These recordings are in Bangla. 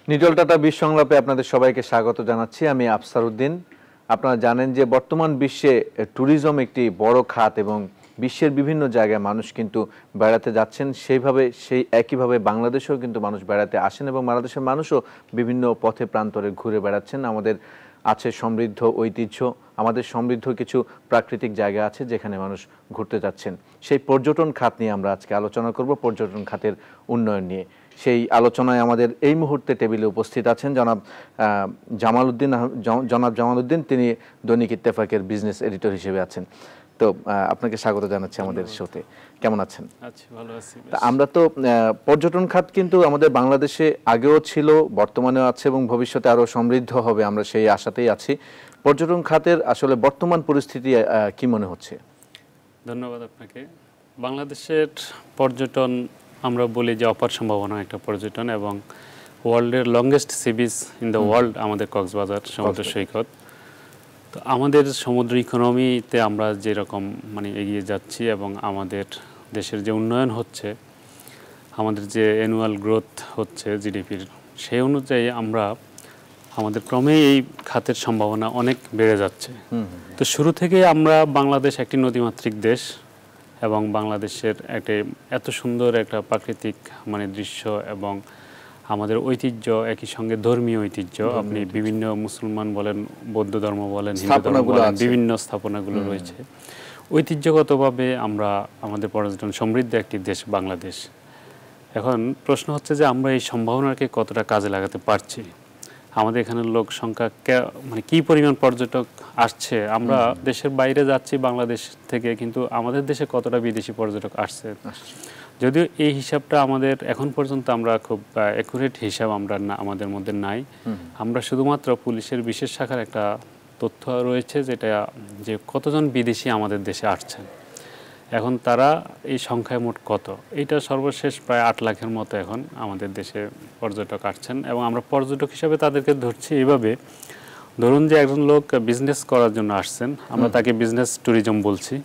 নিটল টাটা বিশ সংলাপে আপনাদের সবাইকে স্বাগত জানাচ্ছি। আমি আফসার উদ্দিন। আপনারা জানেন যে বর্তমান বিশ্বে ট্যুরিজম একটি বড় খাত এবং বিশ্বের বিভিন্ন জায়গায় মানুষ কিন্তু বেড়াতে যাচ্ছেন। সেই একইভাবে বাংলাদেশেও কিন্তু মানুষ বেড়াতে আসেন এবং বাংলাদেশের মানুষও বিভিন্ন পথে প্রান্তরে ঘুরে বেড়াচ্ছেন। আমাদের আছে সমৃদ্ধ ঐতিহ্য, আমাদের সমৃদ্ধ কিছু প্রাকৃতিক জায়গা আছে যেখানে মানুষ ঘুরতে যাচ্ছেন। সেই পর্যটন খাত নিয়ে আমরা আজকে আলোচনা করব, পর্যটন খাতের উন্নয়ন নিয়ে। সেই আলোচনায় আমাদের এই মুহূর্তে টেবিলে উপস্থিত আছেন জনাব জামালউদ্দিন। তিনি দৈনিক ইত্তেফাকের বিজনেস এডিটর হিসেবে আছেন। তো আপনাকে স্বাগত জানাচ্ছি আমাদের শোতে। কেমন আছেন? আচ্ছা, ভালো আছি। আমরা তো পর্যটন খাত কিন্তু আমাদের বাংলাদেশে আগেও ছিল, বর্তমানেও আছে এবং ভবিষ্যতে আরো সমৃদ্ধ হবে, আমরা সেই আশাতেই আছি। পর্যটন খাতের আসলে বর্তমান পরিস্থিতি কি মনে হচ্ছে? ধন্যবাদ আপনাকে। বাংলাদেশের পর্যটন আমরা বলি যে অপার সম্ভাবনা একটা পর্যটন, এবং ওয়ার্ল্ডের longest sea beach in the world আমাদের কক্সবাজার সমুদ্র সৈকত। তো আমাদের সমুদ্র ইকোনমিতে আমরা যেরকম এগিয়ে যাচ্ছি এবং আমাদের দেশের যে উন্নয়ন হচ্ছে, আমাদের যে অ্যানুয়াল গ্রোথ হচ্ছে জিডিপির, সেই অনুযায়ী আমাদের ক্রমেই এই খাতের সম্ভাবনা অনেক বেড়ে যাচ্ছে। তো শুরু থেকে আমরা বাংলাদেশ একটি নদীমাতৃক দেশ, এবং বাংলাদেশের এত সুন্দর একটা প্রাকৃতিক দৃশ্য এবং আমাদের ঐতিহ্য, একই সঙ্গে ধর্মীয় ঐতিহ্য, আপনি বিভিন্ন মুসলমান বলেন, বৌদ্ধ ধর্ম বলেন, হিন্দু ধর্ম বলেন, বিভিন্ন স্থাপনাগুলো রয়েছে। ঐতিহ্যগতভাবে আমাদের পর্যটন সমৃদ্ধ একটি দেশ বাংলাদেশ। এখন প্রশ্ন হচ্ছে যে আমরা এই সম্ভাবনাকে কতটা কাজে লাগাতে পারছি। আমাদের এখানে লোক সংখ্যা কি পরিমাণ পর্যটক আসছে, আমরা দেশের বাইরে যাচ্ছি বাংলাদেশ থেকে, কিন্তু আমাদের দেশে কতটা বিদেশি পর্যটক আসছে। যদিও এই হিসাবটা আমাদের এখন পর্যন্ত আমরা খুব অ্যাকুরেট হিসাব আমাদের মধ্যে নাই। আমরা শুধুমাত্র পুলিশের বিশেষ শাখার একটা তথ্য রয়েছে যে কতজন বিদেশি আমাদের দেশে আসছেন। এখন তারা এই সংখ্যায় মোট কত, এইটা সর্বশেষ প্রায় 8 লাখের মতো এখন আমাদের দেশে পর্যটক আসছেন। এবং আমরা পর্যটক হিসাবে তাদেরকে ধরছি এইভাবে, ধরুন যে একজন লোক বিজনেস করার জন্য আসছেন, আমরা তাকে বিজনেস ট্যুরিজম বলছি।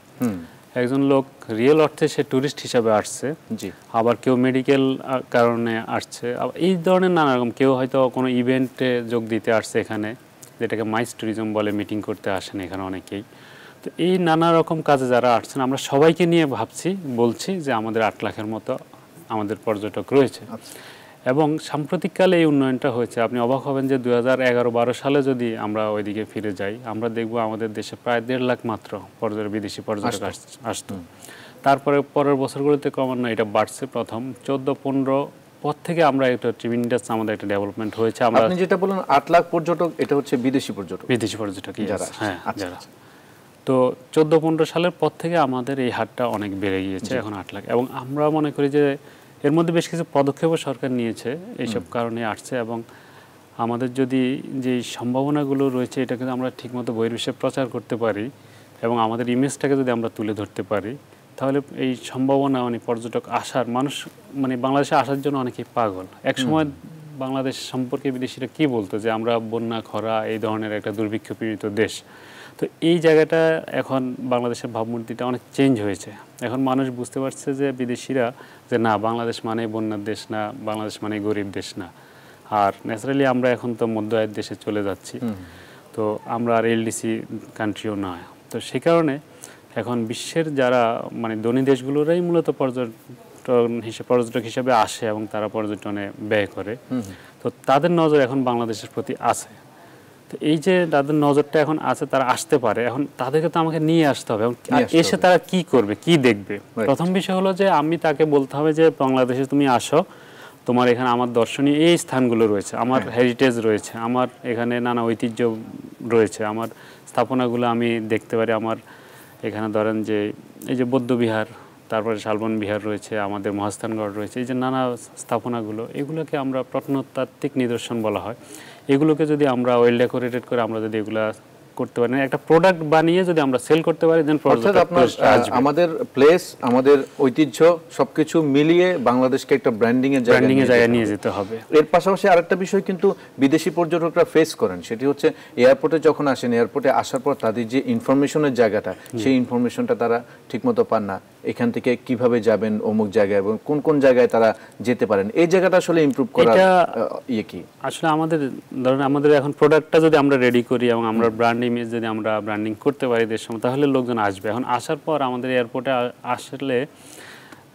একজন লোক রিয়েল অর্থে সে ট্যুরিস্ট হিসাবে আসছে, আবার কেউ মেডিকেল কারণে আসছে, এই ধরনের নানা রকম। কেউ হয়তো কোনো ইভেন্টে যোগ দিতে আসছে এখানে, যেটাকে মাইস ট্যুরিজম বলে, মিটিং করতে আসেন এখানে অনেকেই। তো এই নানা রকম কাজে যারা আসছেন, আমরা সবাইকে নিয়ে বলছি যে আমাদের 8 লাখের মতো আমাদের পর্যটক রয়েছে। এবং সাম্প্রতিককালে এই উন্নয়নটা হয়েছে। আপনি অবাক হবেন যে 2011-12 সালে যদি আমরা ওইদিকে ফিরে যাই, আমরা দেখব আমাদের দেশে প্রায় 1.5 লাখ মাত্র বিদেশি পর্যটক আসতো। তারপরে পরের বছরগুলোতে ক্রমান্বয়ে এটা বাড়ছে। প্রথম 14-15 পর থেকে আমরা একটা ট্রিমিন্ডাস আমাদের একটা ডেভেলপমেন্ট হয়েছে। আপনি যেটা বলেন 8 লাখ পর্যটক, এটা হচ্ছে বিদেশি পর্যটক যারা। যারা। তো 14-15 সালের পর থেকে আমাদের এই হারটা অনেক বেড়ে গিয়েছে, এখন 8 লাখ। এবং আমরা মনে করি যে এর মধ্যে বেশ কিছু পদক্ষেপও সরকার নিয়েছে এইসব কারণে আসছে। এবং আমাদের যদি যে সম্ভাবনাগুলো রয়েছে, এটাকে আমরা ঠিকমতো বহির্বিশ্বে প্রচার করতে পারি এবং আমাদের ইমেজটাকে যদি আমরা তুলে ধরতে পারি, তাহলে এই সম্ভাবনা পর্যটক আসার, মানুষ বাংলাদেশে আসার জন্য অনেকেই পাগল। একসময় বাংলাদেশ সম্পর্কে বিদেশিরা কি বলতো, যে আমরা বন্যা, খরা, এই ধরনের একটা দুর্ভিক্ষ পীড়িত দেশ। তো এই জায়গাটা এখন বাংলাদেশের ভাবমূর্তিটা অনেক চেঞ্জ হয়েছে। এখন মানুষ বুঝতে পারছে যে বিদেশিরা, যে না, বাংলাদেশ মানে বন্যার দেশ না, বাংলাদেশ মানে গরিব দেশ না। আর ন্যাচারালি আমরা এখন তো মধ্য আয়ের দেশে চলে যাচ্ছি, তো আমরা আর এলডিসি কান্ট্রিও নয়। তো সেই কারণে এখন বিশ্বের যারা ধনী দেশগুলোরাই মূলত পর্যটক হিসেবে আসে এবং তারা পর্যটনে ব্যয় করে। তো তাদের নজর এখন বাংলাদেশের প্রতি আছে। তো এই যে তাদের নজরটা এখন আছে, তারা আসতে পারে। এখন তাদেরকে তো আমাকে নিয়ে আসতে হবে, এবং এসে তারা কি করবে, কি দেখবে। প্রথম বিষয় হলো যে আমি তাকে বলতে হবে যে বাংলাদেশে তুমি আসো, তোমার এখানে আমার দর্শনীয় এই স্থানগুলো রয়েছে, আমার হেরিটেজ রয়েছে, আমার এখানে নানা ঐতিহ্য রয়েছে, আমার স্থাপনাগুলো আমি দেখতে পারি। আমার এখানে ধরেন যে এই যে বৌদ্ধ বিহার, তারপরে শালবন বিহার রয়েছে, আমাদের মহাস্থানগড় রয়েছে, এই যে নানা স্থাপনাগুলো, এগুলোকে আমরা প্রত্নতাত্ত্বিক নিদর্শন বলা হয়। এগুলোকে যদি আমরা ওয়েল ডেকোরেটেড করে আমরা যদি এগুলা করতে পারি, একটা প্রোডাক্ট বানিয়ে যদি আমরা সেল করতে পারি, দেন আমাদের প্লেস, আমাদের ঐতিহ্য সবকিছু মিলিয়ে বাংলাদেশকে একটা ব্র্যান্ডিং এর জায়গায় নিয়ে যেতে হবে। এর পাশাপাশি আরেকটা বিষয় কিন্তু বিদেশি পর্যটকরা ফেস করেন, সেটি হচ্ছে এয়ারপোর্টে যখন আসেন, এয়ারপোর্টে আসার পর তাদের যে ইনফরমেশনের জায়গাটা, সেই ইনফরমেশনটা তারা ঠিকমতো পান না। এখান থেকে কিভাবে যাবেন অমুক জায়গায় এবং কোন কোন জায়গায় তারা যেতে পারেন, এই জায়গাটা আসলে ইমপ্রুভ করার কি আসলে আমাদের ধরেন আমাদের এখন প্রোডাক্টটা যদি আমরা রেডি করি এবং আমরা ব্র্যান্ড ইমেজ যদি আমরা ব্র্যান্ডিং করতে পারি দেশের সময়, তাহলে লোকজন আসবে। এখন আসার পর আমাদের এয়ারপোর্টে আসলে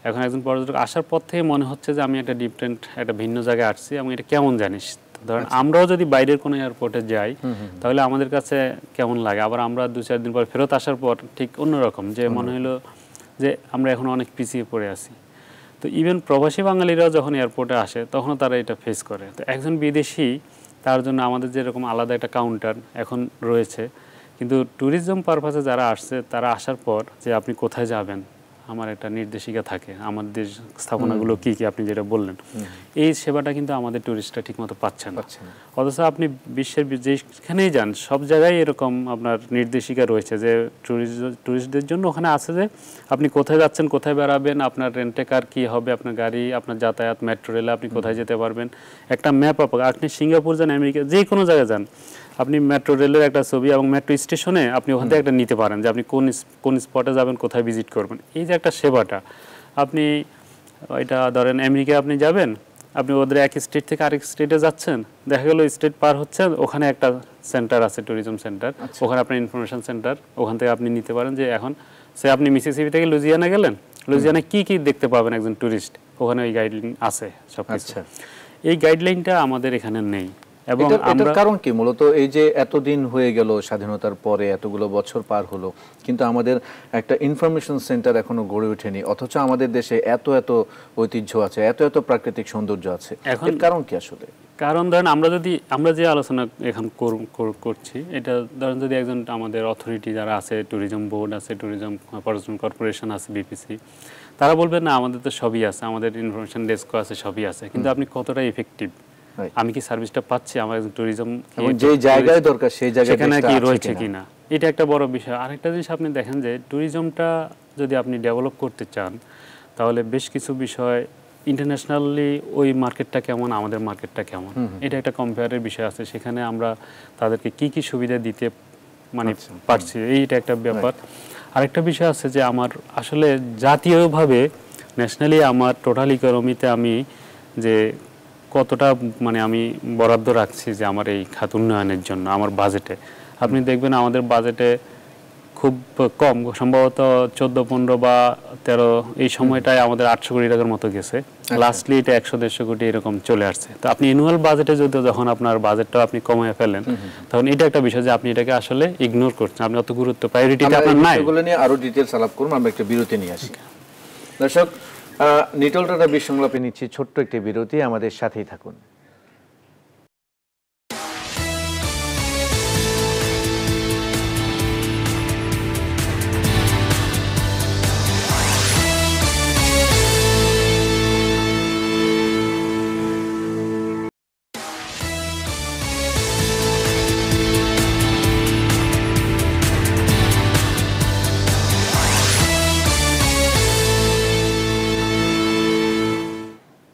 এখন একজন পর্যটক আসার পর থেকে মনে হচ্ছে যে আমি একটা ডিফারেন্ট একটা ভিন্ন জায়গায় আসছি এবং এটা কেমন জানিস। ধরেন আমরাও যদি বাইরের কোনো এয়ারপোর্টে যাই তাহলে আমাদের কাছে কেমন লাগে, আবার আমরা 2-4 দিন পর ফেরত আসার পর ঠিক অন্যরকম, যে মনে হলো যে আমরা এখন অনেক পিছিয়ে পড়ে আছি। তো ইভেন প্রবাসী বাঙালিরাও যখন এয়ারপোর্টে আসে তখনও তারা এটা ফেস করে। তো একজন বিদেশি তার জন্য আমাদের যেরকম আলাদা একটা কাউন্টার এখন রয়েছে, কিন্তু ট্যুরিজম পারপাসে যারা আসছে তারা আসার পর যে আপনি কোথায় যাবেন আমার একটা নির্দেশিকা থাকে, আমাদের স্থাপনাগুলো কি কি আপনি যেটা বললেন, এই সেবাটা কিন্তু আমাদের ট্যুরিস্টরা ঠিকমতো পাচ্ছে না। অথচ আপনি বিশ্বের যেখানেই যান সব জায়গায় এরকম আপনার নির্দেশিকা রয়েছে যে ট্যুরিস্টদের জন্য ওখানে আছে যে আপনি কোথায় যাচ্ছেন, কোথায় বেড়াবেন, আপনার রেন্টে কার কী হবে, আপনার গাড়ি, আপনার যাতায়াত, মেট্রো রেলে আপনি কোথায় যেতে পারবেন, একটা ম্যাপ আপনার। আপনি সিঙ্গাপুর যান, আমেরিকা, যে কোনো জায়গায় যান, আপনি মেট্রো রেলের একটা ছবি এবং মেট্রো স্টেশনে আপনি ওখান থেকে একটা নিতে পারেন যে আপনি কোন স্পটে যাবেন, কোথায় ভিজিট করবেন। এই যে একটা সেবাটা আপনি এটা ধরেন আমেরিকায় আপনি যাবেন, আপনি ওদের এক স্টেট থেকে আরেক স্টেটে যাচ্ছেন, দেখা গেল স্টেট পার হচ্ছে, ওখানে একটা সেন্টার আছে ট্যুরিজম সেন্টার, ওখানে আপনার ইনফরমেশন সেন্টার, ওখান থেকে আপনি নিতে পারেন যে এখন সে আপনি মিসিসিপি থেকে লুজিয়ানা গেলেন, লুজিয়ানা কি কি দেখতে পাবেন একজন ট্যুরিস্ট, ওখানে ওই গাইডলাইন আছে সব কিছু। এই গাইডলাইনটা আমাদের এখানে নেই। এবং এটার কারণ কি মূলত? এই যে এতদিন হয়ে গেল স্বাধীনতার পরে, এতগুলো বছর পার হলো, কিন্তু আমাদের একটা ইনফরমেশন সেন্টার এখনো গড়ে ওঠেনি, অথচ আমাদের দেশে এত এত ঐতিহ্য আছে, এত এত প্রাকৃতিক সৌন্দর্য আছে। এর কারণ কি আসলে? কারণ ধরেন আমরা যে আলোচনা এখন করছি, এটা ধরেন যদি একজন আমাদের অথরিটি যারা আছে, ট্যুরিজম বোর্ড আছে, ট্যুরিজম পর্যটন কর্পোরেশন আছে, বিপিসি, তারা বলবেন না আমাদের তো সবই আছে, আমাদের ইনফরমেশন ডেস্কও আছে, সবই আছে, কিন্তু আপনি কতটা ইফেক্টিভ, আমি কি সার্ভিসটা পাচ্ছি, আমার ট্যুরিজম যে জায়গায় দরকার সেই জায়গায় সেখানে কি রয়েছে কিনা, এটা একটা বড় বিষয়। আরেকটা জিনিস আপনি দেখেন যে ট্যুরিজমটা যদি আপনি ডেভেলপ করতে চান তাহলে বেশ কিছু বিষয় ইন্টারন্যাশনালি ওই মার্কেটটা কেমন, আমাদের মার্কেটটা কেমন, এটা একটা কম্পেয়ারের বিষয় আছে। সেখানে আমরা তাদেরকে কি কি সুবিধা দিতে মানে পারছি, এইটা একটা ব্যাপার। আরেকটা বিষয় আছে যে আমার আসলে জাতীয়ভাবে ন্যাশনালি আমার টোটাল ইকোনমিতে আমি যে কতটা মানে আমি বরাদ্দ রাখছি যে আমার এই খাত উন্নয়নের জন্য আমার বাজেটে, আপনি দেখবেন আমাদের বাজেটে খুব কম, সম্ভবত 14-15 বা 13 এই সময়টায় আমাদের 800 কোটি টাকার মতো গেছে। লাস্টলি এটা 100-150 কোটি এরকম চলে আসছে। তো আপনি অ্যানুয়াল বাজেটে যদি যখন আপনার বাজেটটা আপনি কমিয়ে ফেলেন, তখন এটা একটা বিষয় যে আপনি এটাকে আসলে ইগনোর করছেন, আপনি অত গুরুত্ব প্রায়োরিটিতে আপনার নাই। এগুলো নিয়ে আরো ডিটেইলস আলাপ করব, আমরা একটা বিরতি নিয়ে আসি। দর্শক, নিটল টাটা বিশ সংলাপে নিচ্ছি ছোট্ট একটি বিরতি, আমাদের সাথেই থাকুন।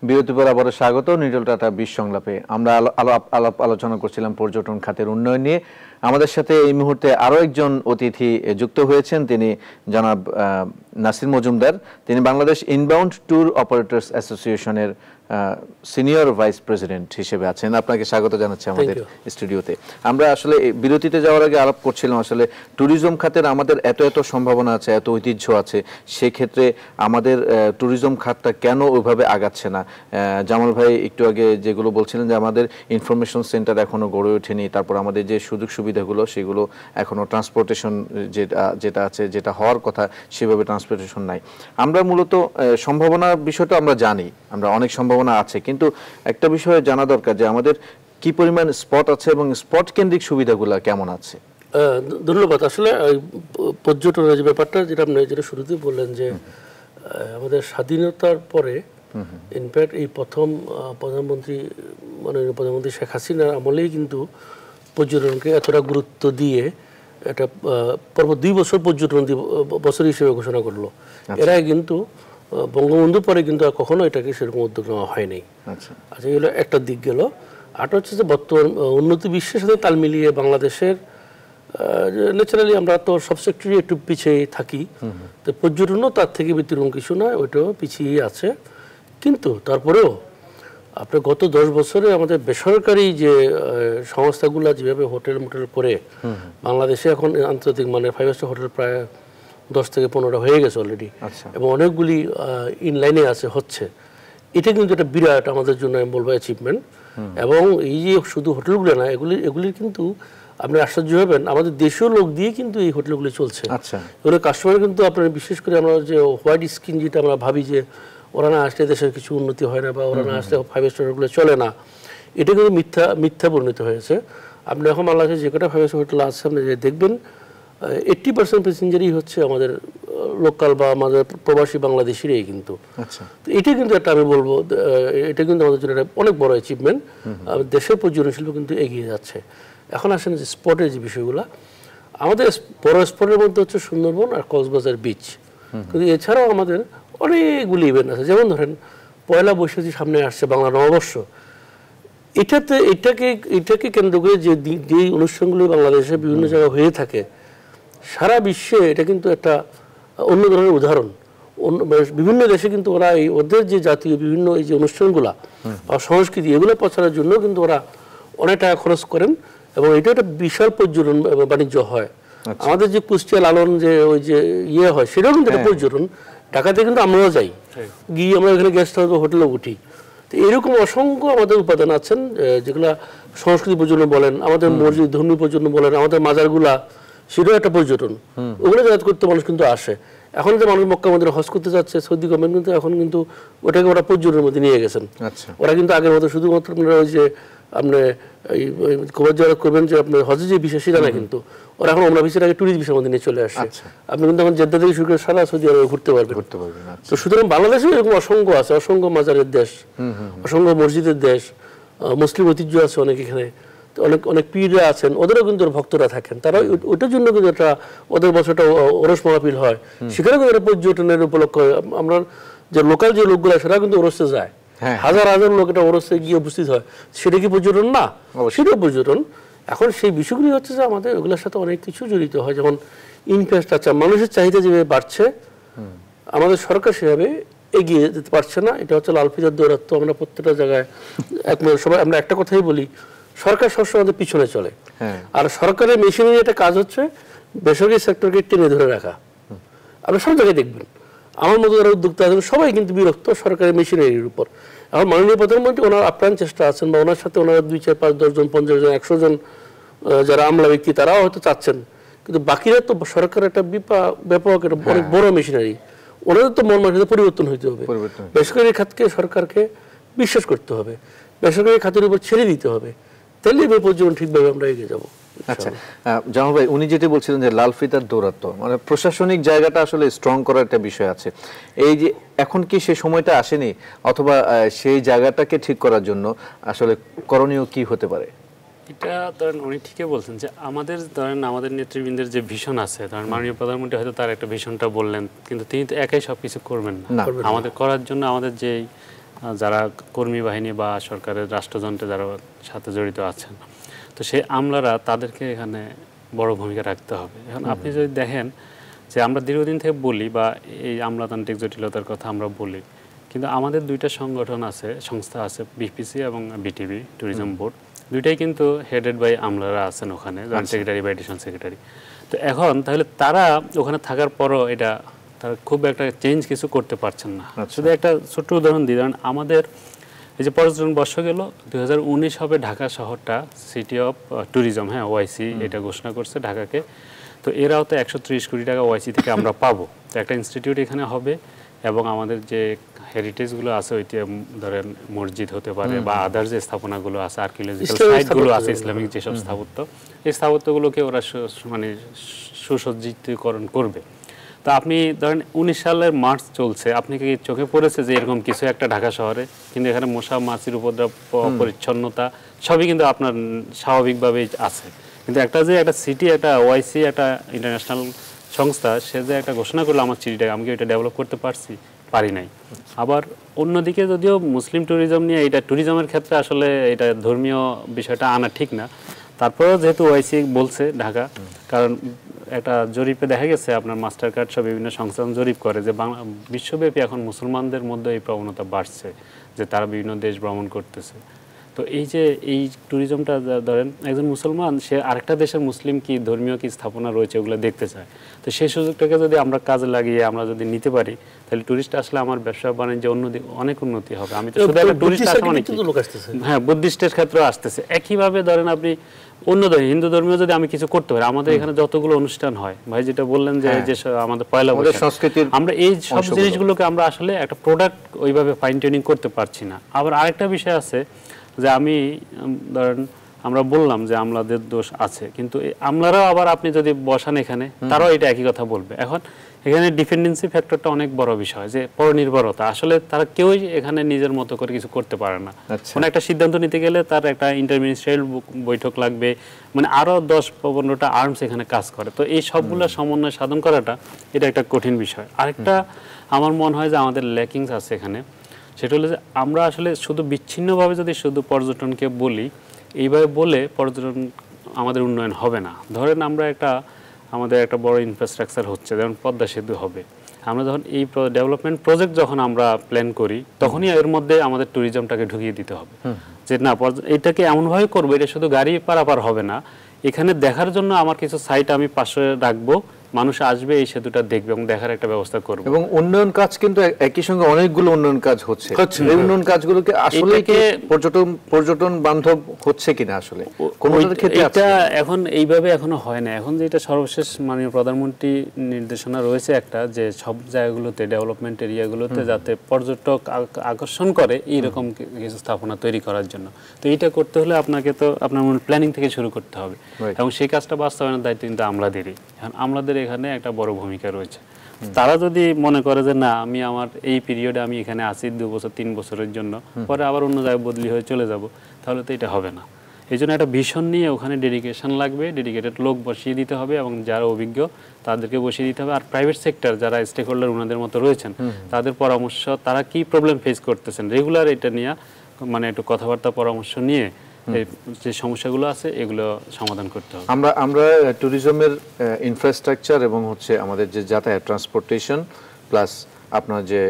বিরতি পর আবারও স্বাগত নিটল টাটা বিশ সংলাপে। আমরা আলোচনা করছিলাম পর্যটন খাতের উন্নয়ন নিয়ে। আমাদের সাথে এই মুহূর্তে আরো একজন অতিথি যুক্ত হয়েছেন, তিনি জনাব নাসির মজুমদার। তিনি বাংলাদেশ ইনবাউন্ড ট্যুর অপারেটরস অ্যাসোসিয়েশনের সিনিয়র ভাইস প্রেসিডেন্ট হিসেবে আছেন। আপনাকে স্বাগত জানাচ্ছি আমাদের স্টুডিওতে। আমরা আসলে বিরতিতে যাওয়ার আগে আলাপ করছিলাম আসলে ট্যুরিজম খাতের আমাদের এত এত সম্ভাবনা আছে, এত ঐতিহ্য আছে, সেক্ষেত্রে আমাদের ট্যুরিজম খাতটা কেন ওইভাবে আগাচ্ছে না। জামাল ভাই একটু আগে যেগুলো বলছিলেন যে আমাদের ইনফরমেশন সেন্টার এখনো গড়ে ওঠেনি, তারপর আমাদের যে সুযোগ সুবিধাগুলো সেগুলো এখনো ট্রান্সপোর্টেশন যেটা আছে, যেটা হওয়ার কথা সেভাবে ট্রান্সপোর্টেশন নাই। আমরা মূলত সম্ভাবনার বিষয়টা আমরা জানি, আমরা অনেক সম্ভাবনা আছে, কিন্তু একটা বিষয় জানা দরকার যে আমাদের কি পরিমাণ স্পট আছে এবং স্পট কেন্দ্রিক সুবিধাগুলো কেমন আছে। ধন্যবাদ। আসলে পর্যটনের যে ব্যাপারটা যেটা শুরুতেই বললেন যে আমাদের স্বাধীনতার পরে ইনফ্যাক্ট এই প্রথম মাননীয় প্রধানমন্ত্রী শেখ হাসিনার আমলেই কিন্তু পর্যটনকে এতটা গুরুত্ব দিয়ে একটা পরপর 2 বছর পর্যটন বছর হিসেবে ঘোষণা করলো। এর আগে কিন্তু বঙ্গবন্ধু পরে কিন্তু আর কখনো এটাকে সেরকম উদ্যোগ নেওয়া হয়নি। আচ্ছা, এগুলো একটা দিক গেল। আরটা হচ্ছে যে বর্তমান উন্নত বিশ্বের সাথে তাল মিলিয়ে বাংলাদেশের ন্যাচারালি আমরা তো সব সেক্টরে একটু পিছিয়ে থাকি, তো পর্যটনও তার থেকে ব্যতিক্রম কিছু নয়, ওইটাও পিছিয়ে আছে। কিন্তু তারপরেও আপনি গত 10 বছরে আমাদের বেসরকারি যে সংস্থাগুলো যেভাবে হোটেল মোটেল করে বাংলাদেশে এখন আন্তর্জাতিক মানের 5 স্টার হোটেল প্রায় 10 থেকে 15টা হয়ে গেছে অলরেডি, এবং অনেকগুলি ইনলাইনে আছে হচ্ছে। এটা কিন্তু একটা বিরাট আমাদের জন্য আমি বলবো অ্যাচিভমেন্ট। এবং এই যে শুধু হোটেলগুলো না, এগুলির কিন্তু আপনি আশ্চর্য হবেন, আমাদের দেশীয় লোক দিয়ে কিন্তু এই হোটেলগুলি চলছে। এগুলো কাস্টমার কিন্তু আপনার বিশেষ করে আমরা যে হোয়াইট স্কিন যেটা আমরা ভাবি যে ওরা না আসলে দেশের কিছু উন্নতি হয় না বা ওরা না আসলে 5 স্টার হোটেলগুলো চলে না, এটা কিন্তু মিথ্যা পরিণত হয়েছে। আপনি এখন বাংলাদেশে যে কটা 5 স্টার হোটেল আছে আপনি যে দেখবেন 80% প্যাসেঞ্জারই হচ্ছে আমাদের লোকাল বা আমাদের প্রবাসী বাংলাদেশিরাই কিন্তু। তো এটা কিন্তু একটা আমি বলবো এটা কিন্তু আমাদের জন্য অনেক বড় অ্যাচিভমেন্ট। দেশের পর্যটন শিল্প কিন্তু এগিয়ে যাচ্ছে। এখন আসেন যে স্পটের যে বিষয়গুলো, আমাদের বড় স্পটের মধ্যে হচ্ছে সুন্দরবন আর কক্সবাজার বিচ, কিন্তু এছাড়াও আমাদের অনেকগুলি ইভেন্ট আছে। যেমন ধরেন পয়লা বৈশাখী সামনে আসছে, বাংলা নববর্ষ, এটাকে কেন্দ্র করে যে অনুষ্ঠানগুলো বাংলাদেশে বিভিন্ন জায়গায় হয়ে থাকে সারা বিশ্বে, এটা কিন্তু একটা অন্য ধরনের উদাহরণ। বিভিন্ন দেশে কিন্তু ওরা ওদের যে জাতীয় বিভিন্ন এই যে অনুষ্ঠানগুলা বা সংস্কৃতি এগুলো প্রচারের জন্য কিন্তু ওরা অনেক টাকা খরচ করেন, এবং এটা একটা বিশাল পর্যটন বাণিজ্য হয়। আমাদের যে কুষ্টিয়া লালন যে ওই যে হয় সেটাও কিন্তু একটা পর্যটন। ঢাকাতে কিন্তু আমরাও যাই, গিয়ে আমরা এখানে গেস্ট হাউস হোটেলে উঠি। তো এরকম অসংখ্য আমাদের উপাদান আছেন যেগুলা সংস্কৃতি পর্যটন বলেন, আমাদের মসজিদ ধর্মীয় পর্যটন বলেন, আমাদের মাজারগুলা সেটাও একটা পর্যটন। ওগুলো যাতায়াত করতে মানুষ কিন্তু আসে। এখন যে মানুষ মক্কা মদিনা হজ করতে যাচ্ছে, সৌদি গভর্নমেন্ট কিন্তু এখন কিন্তু ওটাকে ওরা পর্যটনের মধ্যে নিয়ে গেছেন। ওরা কিন্তু আগের মতো শুধুমাত্র আপনারা ওই যে আপনি খবর যারা করবেন যে আপনার হজে যে বিষয় সেটা না, কিন্তু ওরা এখন ওমরা ভিসার আগে ট্যুরিস্ট ভিসার মধ্যে নিয়ে চলে আসে। আপনি কিন্তু এখন জেদ্দা থেকে শুরু করে সারা সৌদি আরবে ঘুরতে পারবেন। তো সুতরাং বাংলাদেশে এরকম অসংখ্য আছে, অসংখ্য মাজারের দেশ, অসংখ্য মসজিদের দেশ, মুসলিম ঐতিহ্য আছে অনেক এখানে, অনেক পীররা আছেন, ওদেরও কিন্তু ভক্তরা থাকেন। তারা ওইটার জন্য কিন্তু একটা ওদের বছরটা ওরস মাহফিল হয়, সেখানে কিন্তু একটা পর্যটনের উপলক্ষ। আমরা যে লোকাল যে লোকগুলো সেটা কিন্তু ওরসে যায়, হাজার হাজার লোক এটা ওরসে গিয়ে উপস্থিত হয়, সেটা কি পর্যটন না? সেটাও পর্যটন। এখন সেই বিষয়গুলি হচ্ছে যে আমাদের ওগুলোর সাথে অনেক কিছু জড়িত হয়, যেমন ইনফ্রাস্ট্রাকচার, মানুষের চাহিদা যেভাবে বাড়ছে আমাদের সরকার সেভাবে এগিয়ে যেতে পারছে না। এটা হচ্ছে লাল ফিতার দৌরাত্ম্য। আমরা প্রত্যেকটা জায়গায় সবাই আমরা একটা কথাই বলি, সরকার সবসময় আমাদের পিছনে চলে, আর সরকারের মেশিনারি একটা কাজ হচ্ছে বেসরকারি সেক্টরকে টেনে ধরে রাখা। আপনি সব জায়গায় দেখবেন আমার মতো যারা উদ্যোক্তা আছেন সবাই কিন্তু বিরক্ত সরকারি মেশিনারির উপর। এখন মাননীয় প্রধানমন্ত্রী ওনার আপ্রাণ চেষ্টা আছেন, বা ওনার সাথে ওনারা 2, 4, 5, 10 জন, 50 জন, 100 জন যারা আমলা ব্যক্তি তারাও হয়তো চাচ্ছেন, কিন্তু বাকিরা তো সরকারের একটা ব্যাপক একটা অনেক বড় মেশিনারি, ওনাদের তো মন মানসিকতা পরিবর্তন হইতে হবে। বেসরকারি খাতকে সরকারকে বিশ্বাস করতে হবে, বেসরকারি খাতের উপর ছেড়ে দিতে হবে, তাহলে এই পর্যটন ঠিকভাবে আমরা এগিয়ে যাবো। আচ্ছা জামাল ভাই, উনি যেটা বলছিলেন যে লাল ফিতার দৌরাত্ম্য, মানে প্রশাসনিক জায়গাটা আসলে স্ট্রং করার একটা বিষয় আছে। এই যে এখন কি সেই সময়টা আসেনি, অথবা সেই জায়গাটাকে ঠিক করার জন্য আসলে করণীয় কি হতে পারে? এটা ধরেন উনি ঠিকই বলছেন যে আমাদের ধরেন আমাদের নেতৃবৃন্দের যে ভিশন আছে, ধরেন মাননীয় প্রধানমন্ত্রী হয়তো তার একটা ভিশনটা বললেন, কিন্তু তিনি তো একাই সবকিছু করবেন না। আমাদের করার জন্য আমাদের যে যারা কর্মী বাহিনী বা সরকারের রাষ্ট্রযন্ত্রে যারা সাথে জড়িত আছেন, তো সেই আমলারা তাদেরকে এখানে বড় ভূমিকা রাখতে হবে। এখন আপনি যদি দেখেন যে আমরা দীর্ঘদিন থেকে বলি বা এই আমলাতান্ত্রিক জটিলতার কথা আমরা বলি, কিন্তু আমাদের দুইটা সংগঠন আছে, সংস্থা আছে, বিপিসি এবং বিটিভি ট্যুরিজম বোর্ড, দুইটাই কিন্তু হেডেড বাই আমলারা আছেন ওখানে, জয়েন্ট সেক্রেটারি বা এডিশনাল সেক্রেটারি। তো এখন তাহলে তারা ওখানে থাকার পরও এটা তারা খুব একটা চেঞ্জ কিছু করতে পারছেন না। শুধু একটা ছোট্ট উদাহরণ দিই, ধরেন আমাদের এই যে পর্যটন বর্ষ গেল 2019 হবে ঢাকা শহরটা সিটি অফ ট্যুরিজম, হ্যাঁ ওয়াইসি এটা ঘোষণা করছে ঢাকাকে। তো এরাও তো 130 কোটি টাকা ওয়াইসি থেকে আমরা পাবো। তো একটা ইনস্টিটিউট এখানে হবে, এবং আমাদের যে হেরিটেজগুলো আছে ওইটা ধরেন মসজিদ হতে পারে বা আদার যে স্থাপনাগুলো আছে, আর্কিওলজিক্যাল সাইটগুলো আছে, ইসলামিক যেসব স্থাপত্য, এই স্থাপত্যগুলোকে ওরা মানে সুসজ্জিতকরণ করবে। তো আপনি ধরেন 19 সালের মার্চ চলছে, আপনি কি চোখে পড়েছে যে এরকম কিছু একটা ঢাকা শহরে? কিন্তু এখানে মশা মাছির উপদ্রব, পরিচ্ছন্নতা সবই কিন্তু আপনার স্বাভাবিকভাবেই আছে। কিন্তু একটা যে একটা সিটি, একটা ওয়াইসি, একটা ইন্টারন্যাশনাল সংস্থা, সে যে একটা ঘোষণা করলো আমার সিটিটাকে, আমি কি এটা ডেভেলপ করতে পারি নাই। আবার অন্যদিকে যদিও মুসলিম ট্যুরিজম নিয়ে, এটা ট্যুরিজমের ক্ষেত্রে আসলে এটা ধর্মীয় বিষয়টা আনা ঠিক না, তারপরেও যেহেতু ওআইসি বলছে ঢাকা, কারণ একটা জরিপে দেখা গেছে আপনার মাস্টার কার্ড সব বিভিন্ন সংস্থান জরিপ করে যে বিশ্বব্যাপী এখন মুসলমানদের মধ্যে এই প্রবণতা বাড়ছে যে তারা বিভিন্ন দেশ ভ্রমণ করতেছে। তো এই যে এই ট্যুরিজমটা ধরেন একজন মুসলমান সে আরেকটা দেশের মুসলিম কি ধর্মীয় কি স্থাপনা রয়েছে ওগুলো দেখতে চায়, তো সেই সুযোগটাকে যদি আমরা কাজে লাগিয়ে আমরা যদি নিতে পারি তাহলে ট্যুরিস্ট আসলে আমার ব্যবসা বাণিজ্য অনেক উন্নতি হবে। আমি তো শুধু একটা ট্যুরিস্ট আসা মানে হ্যাঁ বুদ্ধিস্টের ক্ষেত্রে আসতেছে, একইভাবে ধরেন আপনি অন্য ধর্ম হিন্দু ধর্মীয় যদি আমি কিছু করতে পারি, আমাদের এখানে যতগুলো অনুষ্ঠান হয় ভাই যেটা বললেন যে আমাদের পয়লা বৈশাখ সংস্কৃতির আমরা এই সব জিনিসগুলোকে আমরা আসলে একটা প্রোডাক্ট ওইভাবে ফাইন টিউনিং করতে পারছি না। আবার আরেকটা বিষয় আছে যে আমি ধরেন আমরা বললাম যে আমলাদের দোষ আছে, কিন্তু আমলারাও আবার আপনি যদি বসান এখানে তারাও এটা একই কথা বলবে। এখন এখানে ডিপেন্ডেন্সি ফ্যাক্টরটা অনেক বড় বিষয়, যে পরনির্ভরতা আসলে তারা কেউই এখানে নিজের মতো করে কিছু করতে পারে না। কোনো একটা সিদ্ধান্ত নিতে গেলে তার একটা ইন্টারমিনিস্ট্রিয়াল বৈঠক লাগবে, মানে আরও 10-15টা আর্মস এখানে কাজ করে। তো এই সবগুলো সমন্বয় সাধন করাটা এটা একটা কঠিন বিষয়। আরেকটা আমার মনে হয় যে আমাদের ল্যাকিংস আছে এখানে, সেটা হলো যে আমরা আসলে শুধু বিচ্ছিন্নভাবে যদি শুধু পর্যটনকে বলি, এইভাবে বলে পর্যটন আমাদের উন্নয়ন হবে না। ধরেন আমরা আমাদের একটা বড় ইনফ্রাস্ট্রাকচার হচ্ছে, যেমন পদ্মা সেতু হবে, আমরা যখন এই ডেভেলপমেন্ট প্রজেক্ট যখন আমরা প্ল্যান করি তখনই এর মধ্যে আমাদের ট্যুরিজমটাকে ঢুকিয়ে দিতে হবে, যে না এটাকে এমনভাবে করবো এটা শুধু গাড়ি পারাপার হবে না, এখানে দেখার জন্য আমার কিছু সাইট আমি পাশে রাখবো, মানুষ আসবে এই সেতুটা দেখবে এবং দেখার একটা ব্যবস্থা করবে। এবং উন্নয়ন কাজ কিন্তু একই সঙ্গে অনেকগুলো উন্নয়ন কাজ হচ্ছে, এই উন্নয়ন কাজগুলোকে আসলে কি পর্যটন বান্ধব হচ্ছে কিনা আসলে কোনটার ক্ষেত্রে এটা এখন এইভাবে এখনো হয় না। এখন যেটা সর্বশেষ মাননীয় প্রধানমন্ত্রী নির্দেশনা রয়েছে একটা, যে সব জায়গাগুলোতে ডেভেলপমেন্ট এরিয়াগুলোতে যাতে পর্যটক আকর্ষণ করে এইরকম কিছু স্থাপনা তৈরি করার জন্য। তো এইটা করতে হলে আপনাকে তো আপনার প্ল্যানিং থেকে শুরু করতে হবে, এবং সেই কাজটা বাস্তবায়নের দায়িত্ব কিন্তু আমলাদেরই। এখন আমলাদের এখানে একটা বড় ভূমিকা রয়েছে। তারা যদি মনে করে যে না আমি আমার এই পিরিয়ডে আমি এখানে আছি 2 বছর 3 বছরের জন্য, পরে আবার অন্য জায়গায় বদলি হয়ে চলে যাব, তাহলে তো এটা হবে না। এই জন্য একটা ভিশন নিয়ে ওখানে ডেডিকেশন লাগবে, ডেডিকেটেড লোক বসিয়ে দিতে হবে, এবং যারা অভিজ্ঞ তাদেরকে বসিয়ে দিতে হবে। আর প্রাইভেট সেক্টর যারা স্টেক হোল্ডার ওনাদের মতো রয়েছেন তাদের পরামর্শ, তারা কি প্রবলেম ফেস করতেছেন রেগুলার এটা নিয়ে মানে একটু কথাবার্তা পরামর্শ নিয়ে যে সমস্যাগুলো আছে এগুলো সমাধান করতে হবে। আমরা ট্যুরিজমের ইনফ্রাস্ট্রাকচার এবং হচ্ছে আমাদের যে যাতায়াত ট্রান্সপোর্টেশন প্লাস আপনার যে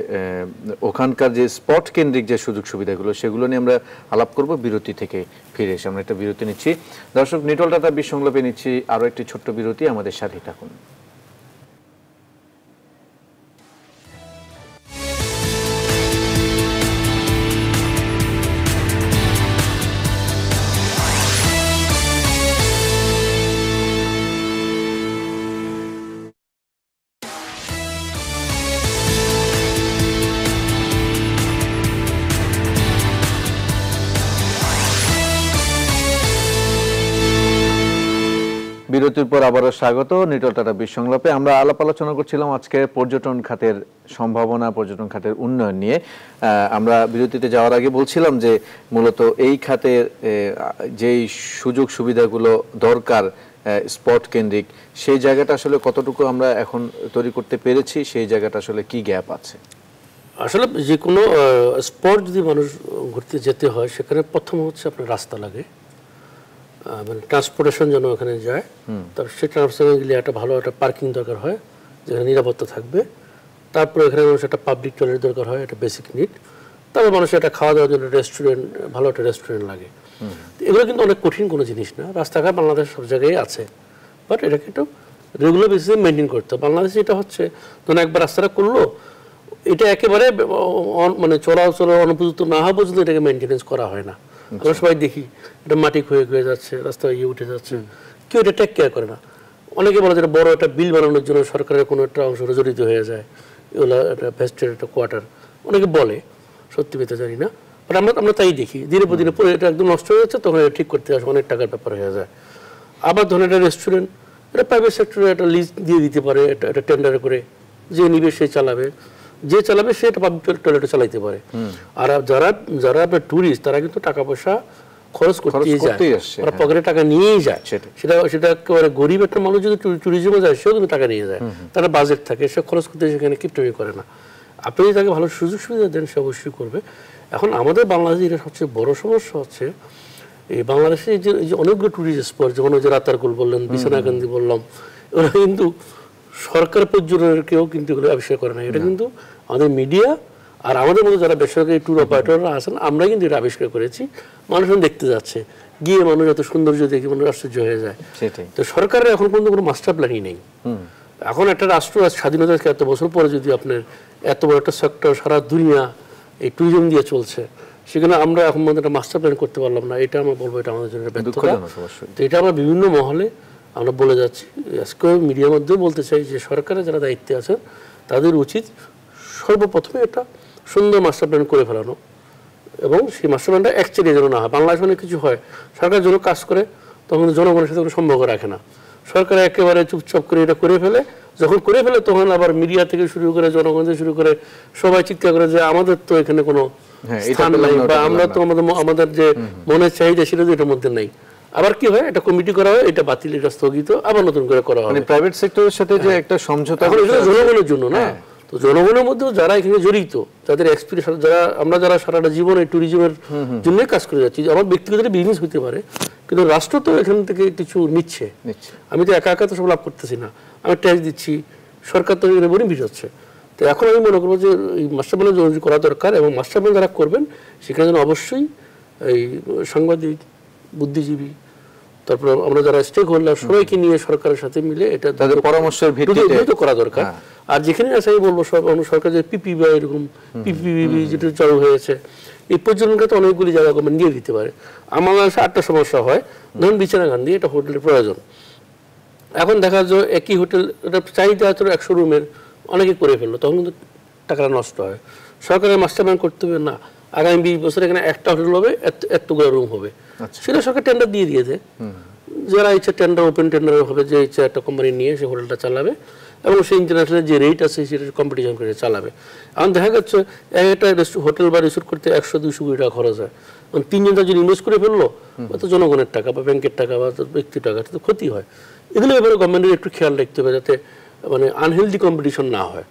ওখানকার যে স্পট কেন্দ্রিক যে সুযোগ সুবিধাগুলো সেগুলো নিয়ে আমরা আলাপ করব বিরতি থেকে ফিরে এসে। আমরা একটা বিরতি নিচ্ছি। দর্শক, নিটল টাটা বিসংলাপে নিচ্ছি আরও একটি ছোট্ট বিরতি, আমাদের সাথেই থাকুন। বিরতির পর আবারও স্বাগত নিটল টাটা বিসংলাপে। আমরা আলাপ আলোচনা করছিলাম আজকে পর্যটন খাতের সম্ভাবনা, পর্যটন খাতের উন্নয়ন নিয়ে। আমরা বিরতিতে যাওয়ার আগে বলছিলাম যে মূলত এই খাতের যেই সুযোগ সুবিধাগুলো দরকার স্পট কেন্দ্রিক, সেই জায়গাটা আসলে কতটুকু আমরা এখন তৈরি করতে পেরেছি, সেই জায়গাটা আসলে কি গ্যাপ আছে? আসলে যে কোনো স্পট যদি মানুষ ঘুরতে যেতে হয় সেখানে প্রথম হচ্ছে আপনার রাস্তা লাগে, মানে ট্রান্সপোর্টেশন যেন ওখানে যায়। তার সেই ট্রান্সপোর্টেশন গেলে একটা ভালো একটা পার্কিং দরকার হয় যেখানে নিরাপত্তা থাকবে। তারপরে এখানে মানুষের একটা পাবলিক টয়লেট দরকার হয়, একটা বেসিক নিড। তারপর মানুষের একটা খাওয়া দাওয়ার জন্য রেস্টুরেন্ট, ভালো একটা রেস্টুরেন্ট লাগে। এগুলো কিন্তু অনেক কঠিন কোনো জিনিস না, রাস্তাঘাট বাংলাদেশ সব জায়গায় আছে, বাট এটাকে একটু রেগুলার বেসিসে মেনটেন করতে হবে। বাংলাদেশে এটা হচ্ছে ধরুন একবার রাস্তাটা করলো, এটা একেবারে মানে চলাচল অনুপযুক্ত না হওয়া পর্যন্ত এটাকে মেনটেনেন্স করা হয় না। আমরা সবাই দেখি এটা মাটি ক্ষয়ে যাচ্ছে, রাস্তা উঠে যাচ্ছে, কেউ এটা টেক কেয়ার করে না। অনেকে বলে যে বড় একটা বিল বানানোর জন্য সরকারের কোনো একটা অংশ জড়িত হয়ে যায়, এগুলো একটা ভেস্টের একটা কোয়ার্টার অনেকে বলে, সত্যি পেতে জানি না, বাট আমরা তাই দেখি দিনে প্রতিদিনে পরে এটা একদম নষ্ট হয়ে যাচ্ছে, তখন এটা ঠিক করতে আসে অনেক টাকার ব্যাপার হয়ে যায়। আবার ধরুন একটা রেস্টুরেন্ট, এটা প্রাইভেট সেক্টরে একটা লিজ দিয়ে দিতে পারে, এটা টেন্ডার করে, যে নিবে সে চালাবে, যে চালাবে সে একটা পাবলিক টয়লেটে চালাইতে পারে। আর যারা আপনার ট্যুরিস্ট তারা কিন্তু টাকা পয়সা খরচ করতেই যায়, ওরা পকেটে টাকা নিয়েই যায়। সেটা একেবারে গরিব একটা মানুষ যদি ট্যুরিজমে যায় সেও কিন্তু টাকা নিয়ে যায়, তারা বাজেট থাকে, সে খরচ করতে সেখানে কিপটামি করে না। আপনি যদি তাকে ভালো সুযোগ সুবিধা দেন সে অবশ্যই করবে। এখন আমাদের বাংলাদেশে এটা সবচেয়ে বড় সমস্যা হচ্ছে এই বাংলাদেশে এই যে অনেকগুলো টুরিস্ট স্পট, যেমন ওই যে রাতারগুল বললেন, বিছনাকান্দি বললাম, ওরা কিন্তু সরকার পর্যটনের কেউ কিন্তু এগুলো আবিষ্কার করে না। এটা কিন্তু আমাদের মিডিয়া আর আমাদের মধ্যে যারা বেসরকারি ট্যুর অপারেটররা আছেন, আমরা কিন্তু এটা আবিষ্কার করেছি। মানুষ দেখতে যাচ্ছে, গিয়ে মানুষ এত সৌন্দর্য দেখে মানুষ আশ্চর্য হয়ে যায়। তো সরকারের এখন পর্যন্ত কোনো মাস্টার প্ল্যানই নেই। এখন একটা রাষ্ট্র স্বাধীনতা এত বছর পরে যদি আপনার এত বড় একটা সেক্টর সারা দুনিয়া এই ট্যুরিজম দিয়ে চলছে, সেখানে আমরা এখন পর্যন্ত একটা মাস্টার প্ল্যান করতে পারলাম না, এটা আমরা বলবো এটা আমাদের জন্য ব্যর্থতা। তো এটা আমরা বিভিন্ন মহলে আমরা বলে যাচ্ছি, আজকে মিডিয়ার মধ্যেও বলতে চাই যে সরকারের যারা দায়িত্বে আছেন তাদের উচিত সর্বপ্রথমে একটা সুন্দর মাস্টার প্ল্যান করে ফেলানো, এবং সেই মাস্টার প্ল্যানটা অ্যাকচুয়ালি যেন না হয়। বাংলাদেশ অনেক কিছু হয়, সরকার যখন কাজ করে তখন জনগণের সাথে কোনো সম্পর্ক রাখে না, সরকার একেবারে চুপচাপ করে এটা করে ফেলে। যখন করে ফেলে তখন আবার মিডিয়া থেকে শুরু করে জনগণ থেকে শুরু করে সবাই চিৎকার করে যে আমাদের তো এখানে কোনো স্থান নাই, বা আমরা তো আমাদের যে মনের চাহিদা সেটা তো এটার মধ্যে নাই। আবার কি হয়, একটা কমিটি করা হয়, এটা বাতিল, এটা স্থগিত, আবার নতুন করে করা হয়। প্রাইভেট সেক্টরের সাথে যে একটা সমঝোতা, জনগণের জন্য না। তো জনগণের মধ্যে যারা এখানে জড়িত, যাদের এক্সপিরিয়েন্স, যারা সারাটা জীবন এই ট্যুরিজমের জন্য কাজ করে যাচ্ছি, আমার ব্যক্তিগত বিজনেস হতে পারে, কিন্তু রাষ্ট্র তো এখান থেকে কিছু নিচ্ছে। আমি তো একা একা তো সব লাভ করতেছি না, আমি ট্যাক্স দিচ্ছি, সরকার তো এখানে বেনিফিট হচ্ছে। তো এখন আমি মনে করবো যে এই মাস্টার প্ল্যান করা দরকার, এবং মাস্টার প্ল্যান যারা করবেন সেখানে যেন অবশ্যই এই সাংবাদিক, বুদ্ধিজীবী, তারপর আমরা যারা স্টেক হোল্ডার সবাইকে নিয়ে সরকারের সাথে মিলে এটা তাদের পরামর্শের ভিত্তিতে করা দরকার। আর যেখানে আছে আমি বলবো সরকার যে পিপি বা এরকম পিপিবি যেটা চালু হয়েছে, এই পর্যটনকে তো অনেকগুলি জায়গা গভর্নমেন্ট নিয়ে দিতে পারে। আমার কাছে আটটা সমস্যা হয়, ধরুন বিছনাকান্দি এটা হোটেলের প্রয়োজন, এখন দেখা যায় একই হোটেল, এটা চাহিদা হয়তো 100 রুমের, অনেকে করে ফেললো, তখন কিন্তু টাকাটা নষ্ট হয়। সরকারের মাস্টার প্ল্যান করতে হবে না, আগামী 20 বছর এখানে একটা হোটেল হবে, এতগুলো রুম হবে, সেটা সরকার টেন্ডার দিয়ে দিয়েছে, যারা ইচ্ছা টেন্ডার, ওপেন টেন্ডার হবে, যে ইচ্ছা একটা কোম্পানি নিয়ে সে হোটেলটা চালাবে, এবং সেই ইন্টারন্যাশনাল যে রেট আছে সেটা কম্পিটিশন করে চালাবে। এখন দেখা যাচ্ছে একটা হোটেল বা রিসোর্ট করতে 100-200 কোটি টাকা খরচ হয়, মানে 3 জন যদি ইনভেস্ট করে ফেললো, তো জনগণের টাকা বা ব্যাংকের টাকা বা ব্যক্তির টাকা, তো ক্ষতি হয়। এগুলো এবারে গভর্নমেন্টের একটু খেয়াল রাখতে হবে, যাতে মানে আনহেলদি কম্পিটিশন না হয়।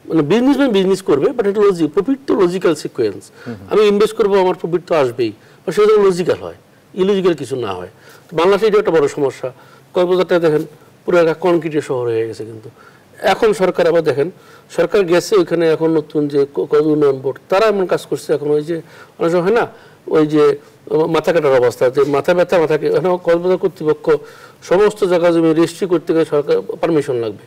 মানে বিজনেসম্যান বিজনেস করবে, বাট এটা প্রফিট তো লজিক্যাল সিকোয়েন্স, আমি ইনভেস্ট করবো, আমার প্রফিট তো আসবেই, বা সেটা লজিক্যাল হয়, ইলজিক্যাল কিছু না হয়। তো বাংলাদেশে এটা একটা বড় সমস্যা। কক্সবাজারটা দেখেন পুরো একটা কনক্রিটের শহর হয়ে গেছে, কিন্তু এখন সরকার আবার দেখেন, সরকার গেছে ওইখানে, এখন নতুন যে উন্নয়ন বোর্ড তারা এমন কাজ করছে, এখন ওই যে অনেক সময় হয় না, ওই যে মাথা কাটার অবস্থা, যে মাথা ব্যথা, মাথাকে কক্সবাজার কর্তৃপক্ষ সমস্ত জায়গা জমি রেজিস্ট্রি করতে গেলে সরকার পারমিশন লাগবে।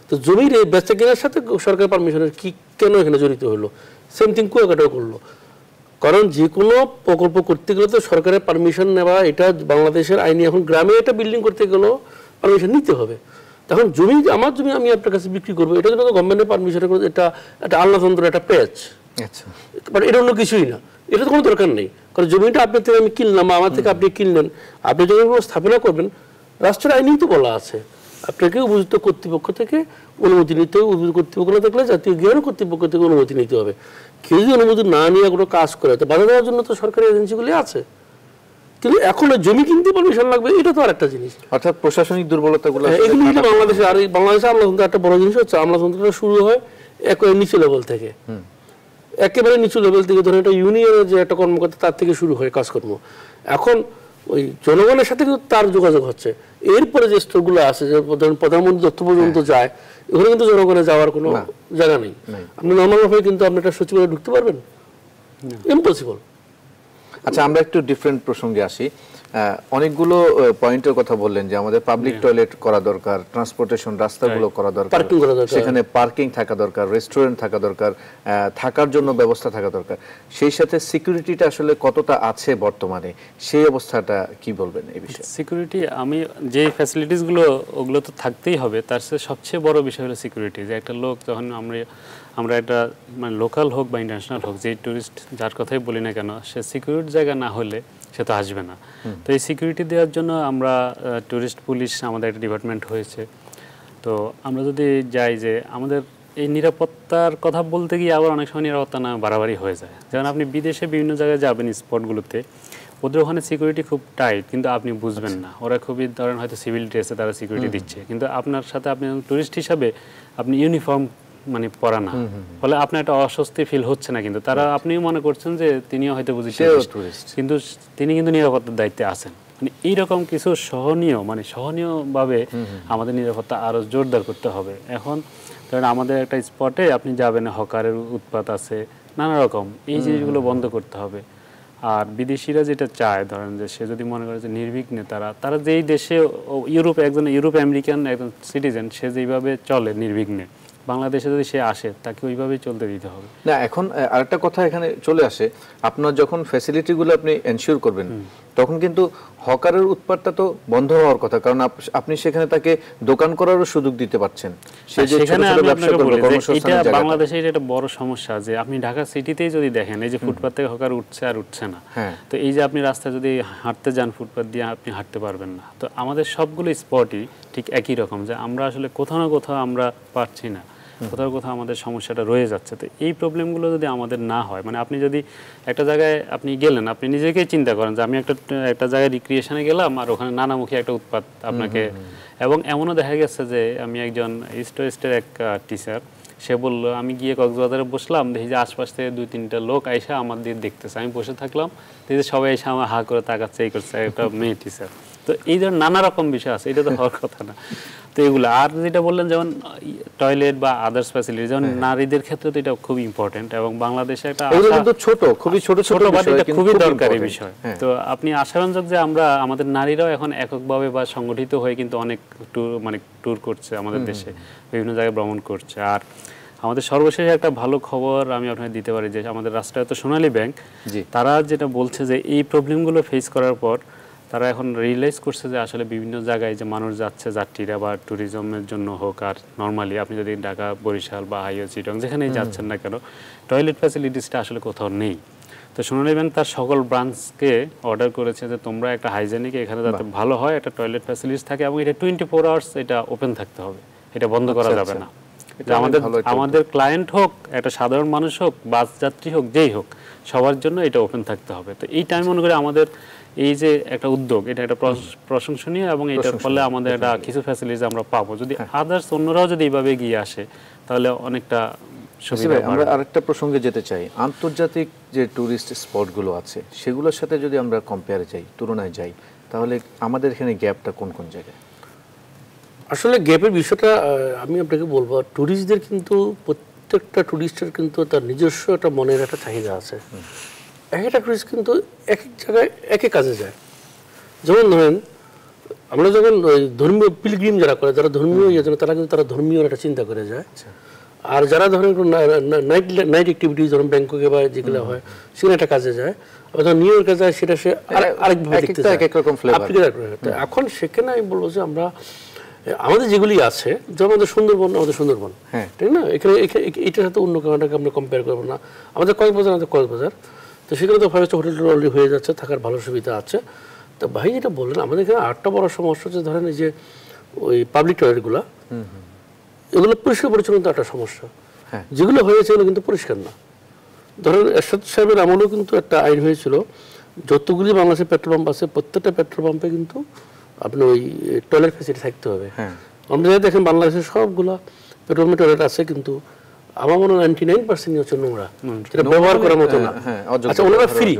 তো জমির এই বেচা কেনার সাথে সরকার পারমিশনের কি কেন এখানে জড়িত হলো? সেম থিং কুয়াকাটাও করলো, কারণ যে কোনো প্রকল্প করতে গেলে তো সরকারের পারমিশন নেওয়া, এটা বাংলাদেশের আইনি। এখন গ্রামে একটা বিল্ডিং করতে গেলেও পারমিশন নিতে হবে। তখন জমি, আমার জমি আমি আপনার কাছে বিক্রি করবো, এটা জন্য গভর্নমেন্টের পারমিশন, এটা একটা আল্লাহতন্ত্র, একটা প্যাচ, বাট এটা অন্য কিছুই না, এটা তো কোনো দরকার নেই। কারণ জমিটা আপনার থেকে আমি কিনলাম, আমার থেকে আপনি কিনলেন, আপনি যখন কোনো স্থাপনা করবেন, রাষ্ট্রের আইনেই তো বলা আছে আপনাকে উপযুক্ত কর্তৃপক্ষ থেকে অনুমতি নিতে হবে। উপযুক্ত কর্তৃপক্ষ না থাকলে জাতীয় জ্ঞান কর্তৃপক্ষ থেকে অনুমতি নিতে হবে। কেউ যদি অনুমতি না নিয়ে কোনো কাজ করে, তো বাধা দেওয়ার জন্য তো সরকারি এজেন্সিগুলি আছে, কিন্তু এখন জমি কিনতে পারমিশন লাগবে, এটা তো আরেকটা জিনিস। অর্থাৎ প্রশাসনিক দুর্বলতাগুলো এগুলি বাংলাদেশে, আর বাংলাদেশে আমলাতন্ত্র একটা বড় জিনিস হচ্ছে, আমলাতন্ত্রটা শুরু হয় একেবারে নিচু লেভেল থেকে, একেবারে নিচু লেভেল থেকে, ধরেন একটা ইউনিয়নের যে একটা কর্মকর্তা, তার থেকে শুরু হয় কাজকর্ম। এখন ওই জনগণের সাথে কিন্তু তার যোগাযোগ হচ্ছে, এরপরে যে স্তরগুলো আছে, যে ধরেন প্রধানমন্ত্রী তথ্য পর্যন্ত যায়, ওখানে কিন্তু জনগণের যাওয়ার কোনো জায়গা নেই। আপনি নর্মালভাবে কিন্তু আপনি একটা সচিবালয়ে ঢুকতে পারবেন? ইম্পসিবল। আচ্ছা, আমরা একটু ডিফারেন্ট প্রসঙ্গে আসি। অনেকগুলো পয়েন্টের কথা বললেন যে আমাদের পাবলিক টয়লেট করা দরকার, ট্রান্সপোর্টেশন রাস্তাগুলো করা দরকার, সেখানে পার্কিং থাকা দরকার, রেস্টুরেন্ট থাকা দরকার, থাকার জন্য ব্যবস্থা থাকা দরকার। সেই সাথে সিকিউরিটিটা আসলে কতটা আছে বর্তমানে, সেই অবস্থাটা কি বলবেন এই বিষয়ে? সিকিউরিটি, আমি যে ফ্যাসিলিটিসগুলো ওগুলো তো থাকতেই হবে, তার সাথে সবচেয়ে বড় বিষয় হলো সিকিউরিটি। যে একটা লোক যখন আমরা একটা মানে লোকাল হোক বা ইন্টারন্যাশনাল হোক, যে ট্যুরিস্ট যার কথাই বলি না কেন, সে সিকিউরিটি জায়গা না হলে সে তো আসবে না। তো এই সিকিউরিটি দেওয়ার জন্য আমরা ট্যুরিস্ট পুলিশ আমাদের একটা ডিপার্টমেন্ট হয়েছে। তো আমরা যদি যাই, যে আমাদের এই নিরাপত্তার কথা বলতে গিয়ে আবার অনেক সময় নিরাপত্তা না বাড়াবাড়ি হয়ে যায়। যেমন আপনি বিদেশে বিভিন্ন জায়গায় যাবেন স্পটগুলোতে, ওদের ওখানে সিকিউরিটি খুব টাইট, কিন্তু আপনি বুঝবেন না, ওরা খুবই ধরেন হয়তো সিভিল ড্রেসে তারা সিকিউরিটি দিচ্ছে, কিন্তু আপনার সাথে আপনি ট্যুরিস্ট হিসাবে আপনি ইউনিফর্ম মানে পড়া না, ফলে আপনার একটা অস্বস্তি ফিল হচ্ছে না, কিন্তু তারা আপনিও মনে করছেন যে তিনিও হয়তো বুঝি টুরিস্ট, কিন্তু তিনি কিন্তু নিরাপত্তার দায়িত্বে আছেন। মানে এইরকম কিছু সহনীয়ভাবে আমাদের নিরাপত্তা আরো জোরদার করতে হবে। এখন ধরেন আমাদের একটা স্পটে আপনি যাবেন, হকারের উৎপাত আছে নানা রকম, এই জিনিসগুলো বন্ধ করতে হবে। আর বিদেশিরা যেটা চায়, ধরেন যে সে যদি মনে করে যে নির্বিঘ্নে তারা যেই দেশে ইউরোপ আমেরিকান একজন সিটিজেন, সে যেইভাবে চলে নির্বিঘ্নে, বাংলাদেশে যদি সে আসে তাকে ওইভাবেই চলতে দিতে হবে। না, এখন আরেকটা কথা এখানে চলে আসে, আপনার যখন ফ্যাসিলিটিগুলো আপনি এনশিওর করবেন তখন কিন্তু হকারের উৎপাতটা তো বন্ধ হওয়ার কথা, কারণ আপনি সেখানে তাকে দোকান করারও সুযোগ দিতে পারছেন। সেখানে আমি আপনাকে বলি যে এটা বাংলাদেশে এটা বড় সমস্যা, যে আপনি ঢাকা সিটিতেই যদি দেখেন এই যে ফুটপাত থেকে হকার উঠছে আর উঠছে না, তো এই যে আপনি রাস্তায় যদি হাঁটতে যান ফুটপাত দিয়ে আপনি হাঁটতে পারবেন না। তো আমাদের সবগুলো স্পটই ঠিক একই রকম, যে আমরা আসলে কোথাও না কোথাও আমরা পারছি না, কোথাও কোথাও আমাদের সমস্যাটা রয়ে যাচ্ছে। তো এই প্রবলেমগুলো যদি আমাদের না হয়, মানে আপনি যদি একটা জায়গায় আপনি গেলেন, আপনি নিজেকেই চিন্তা করেন যে আমি একটা জায়গায় রিক্রিয়েশনে গেলাম আর ওখানে নানামুখী একটা উৎপাত আপনাকে, এবং এমনও দেখা গেছে যে আমি একজন স্টোরেস্টের এক টিচার, সে বললো আমি গিয়ে কক্সবাজারে বসলাম, দেখি যে আশপাশ থেকে 2-3টা লোক আইসা আমার দিয়ে দেখতেছে, আমি বসে থাকলাম, দেখি সবাই এসে আমার হা করে তাকাচ্ছে, এই করছে, একটা মেয়ে টিচার। তো এই ধরনের নানা রকম বিষয় আছে, এটা তো হওয়ার কথা না। তো এগুলো আর যেটা বললেন যেমন টয়লেট বা আদার্স ফ্যাসিলিটি, যেমন নারীদের ক্ষেত্রে তো এটা খুব ইম্পর্টেন্ট, এবং বাংলাদেশে একটা খুবই ছোট খুবই দরকারি বিষয়। তো আপনি আশাব্যঞ্জক যে আমরা আমাদের নারীরাও এখন এককভাবে বা সংগঠিত হয়ে কিন্তু অনেক ট্যুর করছে আমাদের দেশে, বিভিন্ন জায়গায় ভ্রমণ করছে। আর আমাদের সর্বশেষ একটা ভালো খবর আমি আপনাকে দিতে পারি যে আমাদের রাষ্ট্রায়ত্ত সোনালী ব্যাংক, তারা যেটা বলছে যে এই প্রবলেমগুলো ফেস করার পর তারা এখন রিয়েলাইজ করছে যে আসলে বিভিন্ন জায়গায় যে মানুষ যাচ্ছে, যাত্রীরা বা ট্যুরিজমের জন্য হোক, আর নর্মালি আপনি যদি ঢাকা, বরিশাল বা হাইওয়ে, চিটং যেখানেই যাচ্ছেন না কেন, টয়লেট ফ্যাসিলিটিসটা আসলে কোথাও নেই। তো সোনালী ব্যাংক তার সকল ব্রাঞ্চকে অর্ডার করেছে যে তোমরা একটা হাইজেনিক এখানে যাতে ভালো হয়, একটা টয়লেট ফ্যাসিলিটিস থাকে, এবং এটা 24 আওয়ার্স এটা ওপেন থাকতে হবে, এটা বন্ধ করা যাবে না। আমাদের ক্লায়েন্ট হোক, একটা সাধারণ মানুষ হোক, বাস যাত্রী হোক, যেই হোক, সবার জন্য এটা ওপেন থাকতে হবে। তো এই টাইম অনুযায়ী আমাদের এই যে একটা উদ্যোগ, এটা একটা প্রশংসনীয়, এবং এটার ফলে আমাদের একটা কিছু ফ্যাসিলিটিস আমরা পাবো। যদি আদার্স অন্যরাও যদি এইভাবে এগিয়ে আসে তাহলে অনেকটা সুবিধা। আমরা আরেকটা প্রসঙ্গে যেতে চাই, আন্তর্জাতিক যে টুরিস্ট স্পটগুলো আছে সেগুলোর সাথে যদি আমরা কম্পেয়ারে যাই, তুলনায় যাই, তাহলে আমাদের এখানে গ্যাপটা কোন কোন জায়গায়? আসলে গ্যাপের বিষয়টা আমি আপনাকে বলবো, ট্যুরিস্টদের কিন্তু প্রত্যেকটা ট্যুরিস্টের কিন্তু তার নিজস্ব একটা মনের একটা চাহিদা আছে। এক একটা ট্যুরিস্ট কিন্তু এক এক জায়গায় এক এক কাজে যায়। যেমন ধরেন আমরা যখন ধর্মীয় পিলগ্রিম যারা করে, যারা ধর্মীয় তারা কিন্তু তারা ধর্মীয় একটা চিন্তা করে যায়। আর যারা ধরেন নাইট অ্যাক্টিভিটিস, ধরুন ব্যাংককে বা যেগুলো হয় সেখানে একটা কাজে যায়, আবার নিউ ইয়র্কে যায়, সেটা সে আরেকভাবে দেখতে চায়। এখন সেখানে আমি বলবো যে আমরা আমাদের যেগুলি আছে, যেমন আমাদের সুন্দরবন, ঠিক না, এখানে এটার সাথে অন্য কারণটাকে আমরা কম্পেয়ার করবো না। আমাদের কক্সবাজার, তো সেখানে তো 5 স্টার হোটেল অলরেডি হয়ে যাচ্ছে, থাকার ভালো সুবিধা আছে। তো ভাই যেটা বললেন, আমাদের এখানে আরেকটা বড় সমস্যা হচ্ছে, ধরেন এই যে ওই পাবলিক টয়লেটগুলো, এগুলো পরিষ্কার পরিচ্ছন্নতা একটা সমস্যা। যেগুলো হয়েছে এগুলো কিন্তু পরিষ্কার না। ধরেন এরশাদ সাহেবের আমলেও কিন্তু একটা আইন হয়েছিল, যতগুলি বাংলাদেশের পেট্রোল পাম্প আছে প্রত্যেকটা পেট্রোল পাম্পে কিন্তু আপনি ওই টয়লেট ফ্যাসিলিটি থাকতে হবে। আমরা যদি দেখেন বাংলাদেশের সবগুলা পেট্রোল পাম্পে টয়লেট আছে, কিন্তু আমার মনে হয় 99% হচ্ছে নোংরা, যেটা ব্যবহার করার মতো না। আচ্ছা, ওনারা ফ্রি,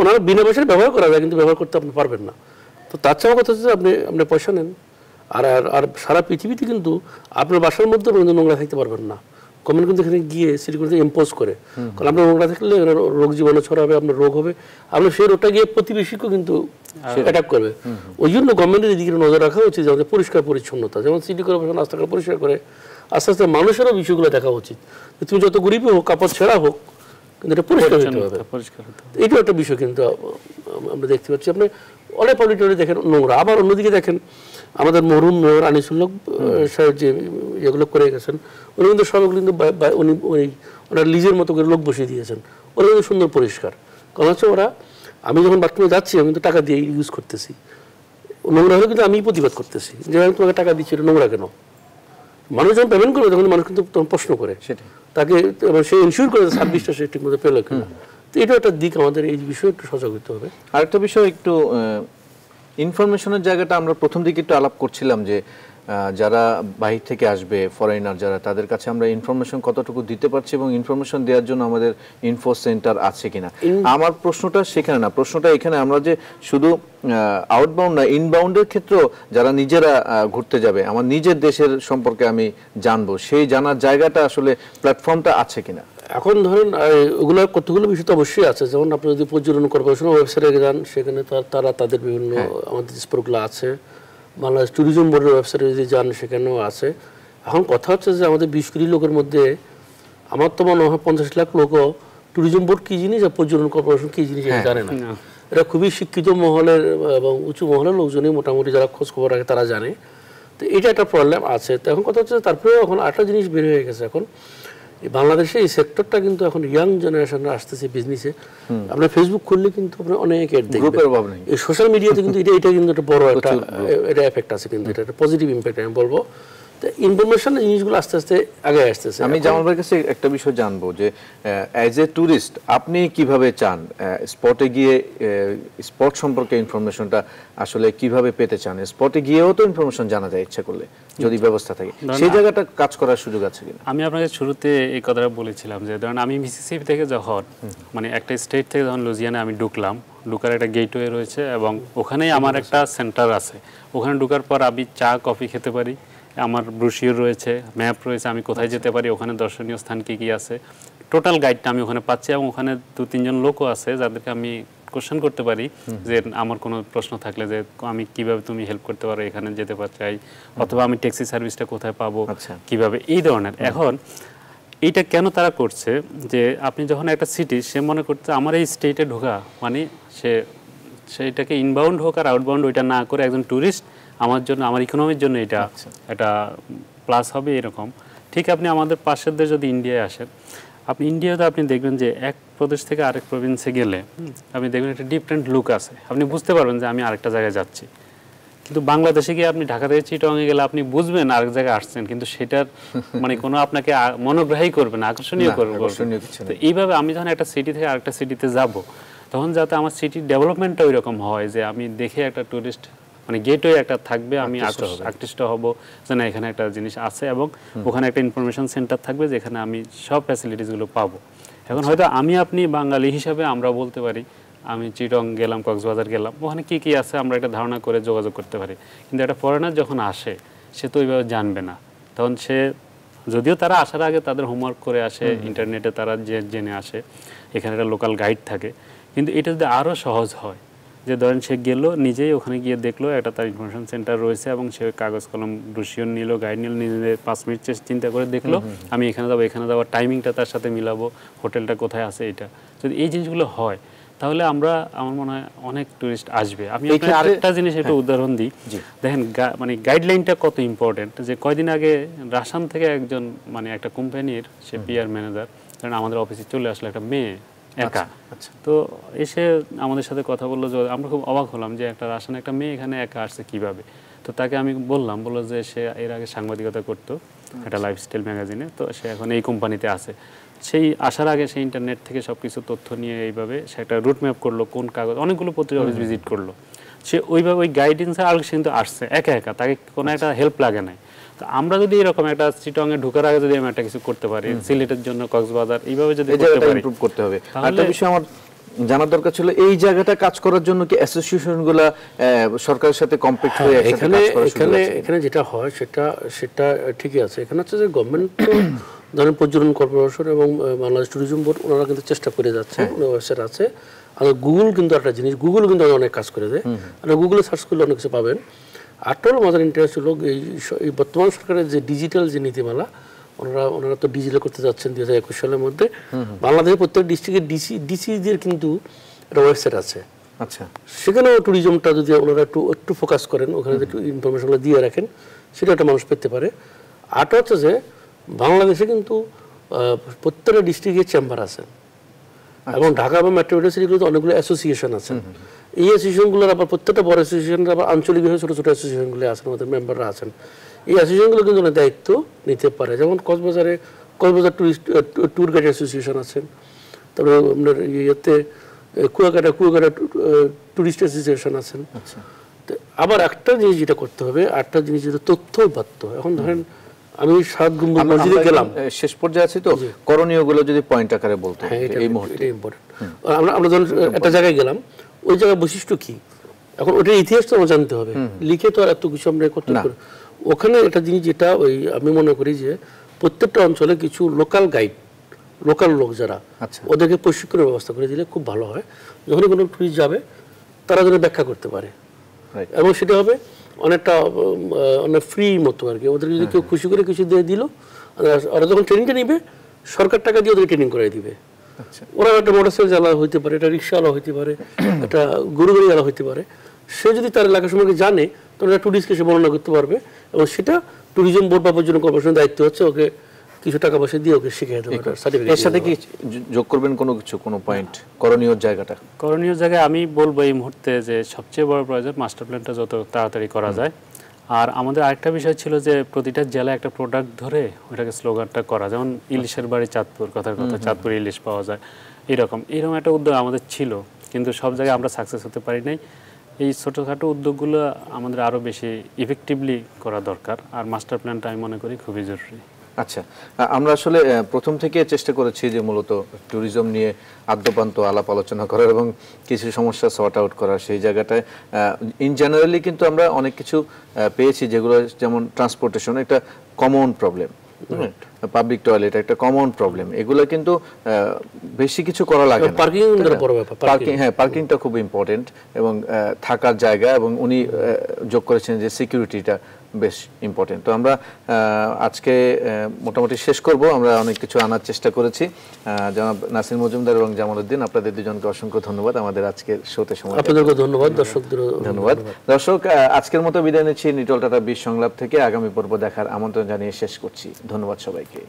ওনারা বিনা পয়সায় ব্যবহার করা যায়, কিন্তু ব্যবহার করতে আপনি পারবেন না। তো তার চেয়ে কথা হচ্ছে আপনি পয়সা নেন, আর সারা পৃথিবীতে কিন্তু আপনার বাসার মধ্যে নোংরা থাকতে পারবেন না। গভর্নমেন্ট কিন্তু এখানে গিয়ে সিটিগুলোতে ইম্পোজ করে, কারণ আপনার নোংরা থাকলে রোগ জীবাণু ছড়াবে, আপনার রোগ হবে, আপনার সেই রোগটা গিয়ে প্রতিবেশীকেও কিন্তু অ্যাটাক করবে। ওই জন্য গভর্নমেন্টের এদিকে নজর রাখা উচিত, যে আমাদের পরিষ্কার পরিচ্ছন্নতা, যেমন সিটি কর্পোরেশন রাস্তাঘাট পরিষ্কার করে, আস্তে আস্তে মানুষেরও বিষয়গুলো দেখা উচিত। তুমি যত গরিবই হোক, কাপড় ছেঁড়া হোক, কিন্তু এটা পরিষ্কার হতে হবে। এইটাও একটা বিষয় কিন্তু আমরা দেখতে পাচ্ছি। আপনি অনেক পাবলিক টয়লেট দেখেন নোংরা, আবার অন্যদিকে দেখেন আমাদের মরহুম মেয়র আনিসুল্লাহ সাহেব যে যেগুলো করে গেছেন, উনি কিন্তু সবগুলো কিন্তু উনি ওনার লিজের মতো করে লোক বসিয়ে দিয়েছেন, ওরা কিন্তু সুন্দর পরিষ্কার। কারণ হচ্ছে আমি যখন বাথরুমে যাচ্ছি, আমি কিন্তু টাকা দিয়ে ইউজ করতেছি, নোংরা হলে কিন্তু আমি প্রতিবাদ করতেছি যে আমি তোমাকে টাকা দিচ্ছি, এটা নোংরা কেন। মানুষ যখন পেমেন্ট করবে তখন মানুষ কিন্তু তখন প্রশ্ন করে, তাকে সে ইনশিওর করে সার্ভিসটা সে ঠিক মতো পেলো কিনা। তো এটা একটা দিক, আমাদের এই বিষয়ে একটু সজাগ হতে হবে। আরেকটা বিষয়, একটু ইনফরমেশনের জায়গাটা আমরা প্রথম দিকে একটু আলাপ করছিলাম যে যারা বাহির থেকে আসবে, ফরেনার যারা, তাদের কাছে আমরা ইনফরমেশন কতটুকু দিতে পারছি এবং ইনফরমেশন দেওয়ার জন্য আমাদের ইনফো সেন্টার আছে কিনা? আমার প্রশ্নটা সেখানে না, প্রশ্নটা এখানে আমরা যে শুধু আউটবাউন্ড না, ইনবাউন্ডের ক্ষেত্রেও যারা নিজেরা ঘুরতে যাবে, আমার নিজের দেশের সম্পর্কে আমি জানবো, সেই জানার জায়গাটা আসলে প্ল্যাটফর্মটা আছে কিনা? এখন ধরেন ওগুলো কতগুলো বিষয় তো অবশ্যই আছে। যেমন আপনি যদি পর্যটন কর্পোরেশনের ওয়েবসাইটে যান, সেখানে তারা তাদের বিভিন্ন আমাদের স্পোর্টগুলো আছে। বাংলাদেশ ট্যুরিজম বোর্ডের ওয়েবসাইটে যদি যান, সেখানেও আছে। এখন কথা হচ্ছে যে আমাদের 20 কোটি লোকের মধ্যে আমার তো মনে হয় 50 লাখ লোকও ট্যুরিজম বোর্ড কী জিনিস আর পর্যটন কর্পোরেশন কী জিনিস এটা জানে না। এটা খুবই শিক্ষিত মহলের এবং উঁচু মহলের লোকজনই মোটামুটি যারা খোঁজ খবর রাখে তারা জানে। তো এটা একটা প্রবলেম আছে। তো এখন কথা হচ্ছে তারপরেও এখন আরেকটা জিনিস বের হয়ে গেছে। এখন বাংলাদেশে এই সেক্টরটা কিন্তু এখন ইয়াং জেনারেশনরা আসতেছে বিজনেসে। আপনার ফেসবুক খুললে কিন্তু আপনি অনেক এড দেখবেন, এই সোশ্যাল মিডিয়াতে কিন্তু এটা কিন্তু একটা বড় একটা এটা এফেক্ট আছে, কিন্তু এটা একটা পজিটিভ ইম্প্যাক্ট আমি বলবো। তো ইনফরমেশন জিনিসগুলো আস্তে আস্তে আগে আসতেছে। আমি জামাল ভাইয়ের কাছে একটা বিষয় জানবো যে অ্যাজ এ ট্যুরিস্ট আপনি কিভাবে চান স্পটে গিয়ে স্পট সম্পর্কে ইনফরমেশনটা আসলে কিভাবে পেতে চান? স্পটে গিয়েও তো ইনফরমেশন জানা যায় ইচ্ছা করলে, যদি ব্যবস্থা থাকে, সেই জায়গাটা কাজ করার সুযোগ আছে কিনা? আমি আপনাকে শুরুতে এই কথাটা বলেছিলাম যে ধরেন আমি মিসিসিপি থেকে যখন মানে একটা স্টেট থেকে যখন লুজিয়ানা আমি ঢুকার একটা গেটওয়ে রয়েছে এবং ওখানেই আমার একটা সেন্টার আছে। ওখানে ঢুকার পর আমি চা কফি খেতে পারি, আমার ব্রোশিওর রয়েছে, ম্যাপ রয়েছে, আমি কোথায় যেতে পারি, ওখানে দর্শনীয় স্থান কী কী আছে, টোটাল গাইডটা আমি ওখানে পাচ্ছি। এবং ওখানে 2-3 জন লোকও আছে যাদেরকে আমি কোশ্চেন করতে পারি যে আমার কোনো প্রশ্ন থাকলে যে আমি কিভাবে তুমি হেল্প করতে পারো, এখানে যেতে চাই, অথবা আমি ট্যাক্সি সার্ভিসটা কোথায় পাবো, কিভাবে, এই ধরনের। এখন এইটা কেন তারা করছে যে আপনি যখন একটা সিটি, সে মনে করতে আমার এই স্টেটে ঢোকা মানে সেইটাকে ইনবাউন্ড হোক আর আউটবাউন্ড ওইটা না করে একজন ট্যুরিস্ট আমার জন্য, আমার ইকোনমির জন্য এটা একটা প্লাস হবে এরকম। ঠিক আপনি আমাদের পাশের দেশ যদি ইন্ডিয়ায় আসেন, আপনি ইন্ডিয়াতে আপনি দেখবেন যে এক প্রদেশ থেকে আরেক প্রভিন্সে গেলে আপনি দেখবেন একটা ডিফারেন্ট লুক আছে, আপনি বুঝতে পারবেন যে আমি আরেকটা জায়গায় যাচ্ছি। কিন্তু বাংলাদেশে গিয়ে আপনি ঢাকা থেকে চিটাগাংয়ে গেলে আপনি বুঝবেন আরেক জায়গায় আসছেন, কিন্তু সেটার মানে কোনো আপনাকে মনোগ্রাহী করবে না, আকর্ষণীয় করবে। তো এইভাবে আমি যখন একটা সিটি থেকে আরেকটা সিটিতে যাব, তখন যাতে আমার সিটির ডেভেলপমেন্টটা ওই রকম হয় যে আমি দেখে একটা টুরিস্ট মানে গেটওয়ে একটা থাকবে, আমি আকৃষ্ট হব যে না এখানে একটা জিনিস আছে, এবং ওখানে একটা ইনফরমেশন সেন্টার থাকবে যেখানে আমি সব ফ্যাসিলিটিসগুলো পাবো। এখন হয়তো আমি আপনি বাঙালি হিসাবে আমরা বলতে পারি আমি চিটং গেলাম, কক্সবাজার গেলাম, ওখানে কি কি আছে আমরা একটা ধারণা করে যোগাযোগ করতে পারি। কিন্তু একটা ফরেনার যখন আসে সে তো ওইভাবে জানবে না। তখন সে যদিও তারা আসার আগে তাদের হোমওয়ার্ক করে আসে, ইন্টারনেটে তারা জেনে আসে, এখানে একটা লোকাল গাইড থাকে, কিন্তু এটা যদি আরও সহজ হয় যে ধরেন সে গেল নিজেই ওখানে গিয়ে দেখলো একটা তার ইনফরমেশন সেন্টার রয়েছে এবং সে কাগজ কলম ব্রোশিওর নিল, গাইড নিল, নিজে 5 মিনিট চিন্তা করে দেখলো আমি এখানে যাবো, এখানে যাওয়ার টাইমিংটা তার সাথে মিলাবো, হোটেলটা কোথায় আছে, এটা যদি এই জিনিসগুলো হয় তাহলে আমার মনে হয় অনেক টুরিস্ট আসবে। আমি আরেকটা জিনিস একটু উদাহরণ দিই, দেখেন মানে গাইডলাইনটা কত ইম্পর্টেন্ট। যে কয়দিন আগে রাসান থেকে একজন মানে একটা কোম্পানির সে পিআর ম্যানেজার কারণ আমাদের অফিসে চলে আসলো একটা মেয়ে একা, তো এসে আমাদের সাথে কথা বললো যে আমরা খুব অবাক হলাম যে একটা রাসান একটা মেয়ে এখানে একা আসছে কিভাবে। তো তাকে আমি বললো যে সে এর আগে সাংবাদিকতা করতো একটা লাইফস্টাইল ম্যাগাজিনে, তো সে এখন এই কোম্পানিতে আছে। সেই আসার আগে সে ইন্টারনেট থেকে সব কিছু তথ্য নিয়ে এইভাবে সে একটা রুট ম্যাপ করলো, কোন কাগজ, অনেকগুলো পত্রিকা অফিস ভিজিট করলো, সে ওইভাবে ওই গাইডেন্সে আর কিন্তু আসছে একা, তাকে কোনো একটা হেল্প লাগে নাই। তো আমরা যদি এরকম একটা চিটংয়ে ঢোকার আগে যদি আমি একটা কিছু করতে পারি, সিলেটের জন্য কক্সবাজার এইভাবে যদি ইমপ্রুভ করতে হবে। আরেকটা বিষয় আমার জানার দরকার ছিল, এই জায়গাটা কাজ করার জন্য কি অ্যাসোসিয়েশনগুলো সরকারের সাথে কম্পিট হয়ে এখানে যেটা হয় সেটা ঠিকই আছে। এখানে হচ্ছে যে গভর্নমেন্ট ধরেন পর্যটন কর্পোরেশন এবং বাংলাদেশ ট্যুরিজম বোর্ড ওনারা কিন্তু চেষ্টা করে যাচ্ছে, ওয়েবসাইট আছে। আর গুগল কিন্তু একটা জিনিস, গুগল কিন্তু অনেক কাজ করে দেয়, আর গুগলে সার্চ করলে অনেক কিছু পাবেন। আরটাও আমাদের ইন্টারেস্ট হলো এই বর্তমান সরকারের যে ডিজিটাল যে নীতিমালা, ওনারা তো ডিজিটাল করতে যাচ্ছেন 2021 সালের মধ্যে। বাংলাদেশের প্রত্যেক ডিস্ট্রিক্টের ডিসিদের কিন্তু একটা ওয়েবসাইট আছে, আচ্ছা, সেখানেও ট্যুরিজমটা যদি ওনারা একটু ফোকাস করেন, ওখানে একটু ইনফরমেশনগুলো দিয়ে রাখেন, সেটা একটা মানুষ পেতে পারে। আরটা হচ্ছে যে বাংলাদেশে কিন্তু প্রত্যেকটা ডিস্ট্রিক্টের চেম্বার আছে, এবং ঢাকা বা মেট্রোপলিটন সিটিগুলোতে অনেকগুলো অ্যাসোসিয়েশন আছে। এই অ্যাসোসিয়েশনগুলোর আবার প্রত্যেকটা বড় অ্যাসোসিয়েশনের আবার আঞ্চলিকভাবে ছোটো ছোটো অ্যাসোসিয়েশনগুলো আছেন, আমাদের মেম্বাররা আছেন। এই অ্যাসোসিয়েশনগুলো কিন্তু দায়িত্ব নিতে পারে। যেমন কক্সবাজার ট্যুর গাইড অ্যাসোসিয়েশন আছেন, তারপরে আপনার ইয়েতে কুয়াকাটা ট্যুরিস্ট অ্যাসোসিয়েশন আছেন। তো তো আবার একটা জিনিস যেটা করতে হবে, একটা জিনিস যেটা তথ্য উপাত্ত। এখন ধরেন আমি 7 গম্বুজ মসজিদে গেলাম, শেষ পর্যায়ে আছি তো, করণীয় গুলো যদি পয়েন্ট আকারে বলতে হ্যাঁ এই মুহূর্তে। এটা ইম্পর্টেন্ট। আমরা ধরুন একটা জায়গায় গেলাম, ওই জায়গার বৈশিষ্ট্য কি, এখন ওটার ইতিহাস তো আমার জানতে হবে, লিখে তো আর এত কিছু আমরা করতে পারি। ওখানে একটা জিনিস যেটা ওই আমি মনে করি যে প্রত্যেকটা অঞ্চলে কিছু লোকাল গাইড, লোকাল লোক যারা, ওদেরকে প্রশিক্ষণের ব্যবস্থা করে দিলে খুব ভালো হয়। যখন কোনো টুরিস্ট যাবে তারা যেন ব্যাখ্যা করতে পারে, এবং সেটা হবে অনেকটা অনেক ফ্রি মতো আর কি। ওদের যদি কেউ খুশি করে কিছু দিয়ে দিল, ওরা যখন ট্রেনিংটা নিবে সরকার টাকা দিয়ে ওদের ট্রেনিং করাই দিবে। ওরা একটা মোটরসাইকেল চালা হইতে পারে, একটা রিক্সাওয়ালা হইতে পারে, একটা গরু গাড়িওয়ালা হইতে পারে। সে যদি তার এলাকা সম্পর্কে জানে তখন একটা টুরিস্টকে সে বর্ণনা করতে পারবে, এবং সেটা ট্যুরিজম বোর্ড বা পর্যটন কর্পোরেশনের দায়িত্ব হচ্ছে ওকে কিছু টাকা পয়সা দিয়ে ওকে শিখিয়ে দেবে। এর সাথে কি যোগ করবেন কোনো কিছু, কোনো পয়েন্ট করণীয় জায়গাটা? করণীয় জায়গায় আমি বলবো এই মুহূর্তে যে সবচেয়ে বড় প্রয়োজন মাস্টার প্ল্যানটা যত তাড়াতাড়ি করা যায়। আর আমাদের আরেকটা বিষয় ছিল যে প্রতিটা জেলায় একটা প্রোডাক্ট ধরে ওটাকে স্লোগানটা করা, যেমন ইলিশের বাড়ি চাঁদপুর, কথার কথা চাঁদপুর ইলিশ পাওয়া যায়, এরকম একটা উদ্যোগ আমাদের ছিল, কিন্তু সব জায়গায় আমরা সাকসেস হতে পারি নাই। এই ছোটোখাটো উদ্যোগগুলো আমাদের আরও বেশি ইফেক্টিভলি করা দরকার, আর মাস্টার প্ল্যানটা আমি মনে করি খুবই জরুরি। আচ্ছা, আমরা আসলে প্রথম থেকে চেষ্টা করেছি যে মূলত ট্যুরিজম নিয়ে আদ্যপান্ত আলাপ আলোচনা করার এবং কিছু সমস্যা সর্ট আউট করার। সেই জায়গাটায় ইন জেনারেলি কিন্তু আমরা অনেক কিছু পেয়েছি, যেগুলো যেমন ট্রান্সপোর্টেশন একটা কমন প্রবলেম, পাবলিক টয়লেট একটা কমন প্রবলেম, এগুলো কিন্তু বেশি কিছু করা লাগে না। পার্কিং, হ্যাঁ পার্কিংটা খুব ইম্পর্টেন্ট, এবং থাকার জায়গা, এবং উনি যোগ করেছেন যে সিকিউরিটিটা বেশ ইম্পর্টেন্ট। তো আমরা আজকে মোটামুটি শেষ করব। আমরা অনেক কিছু আনার চেষ্টা করেছি। জনাব নাসির মজুমদার এবং জামালউদ্দিন, আপনাদের দুজনকে অসংখ্য ধন্যবাদ আমাদের আজকের শোতে সময়। আপনাদেরকে ধন্যবাদ, দর্শকদের ধন্যবাদ। দর্শক, আজকের মতো বিদায় নিচ্ছি নিটল টাটা 20 সংলাপ থেকে। আগামী পর্ব দেখার আমন্ত্রণ জানিয়ে শেষ করছি। ধন্যবাদ সবাইকে।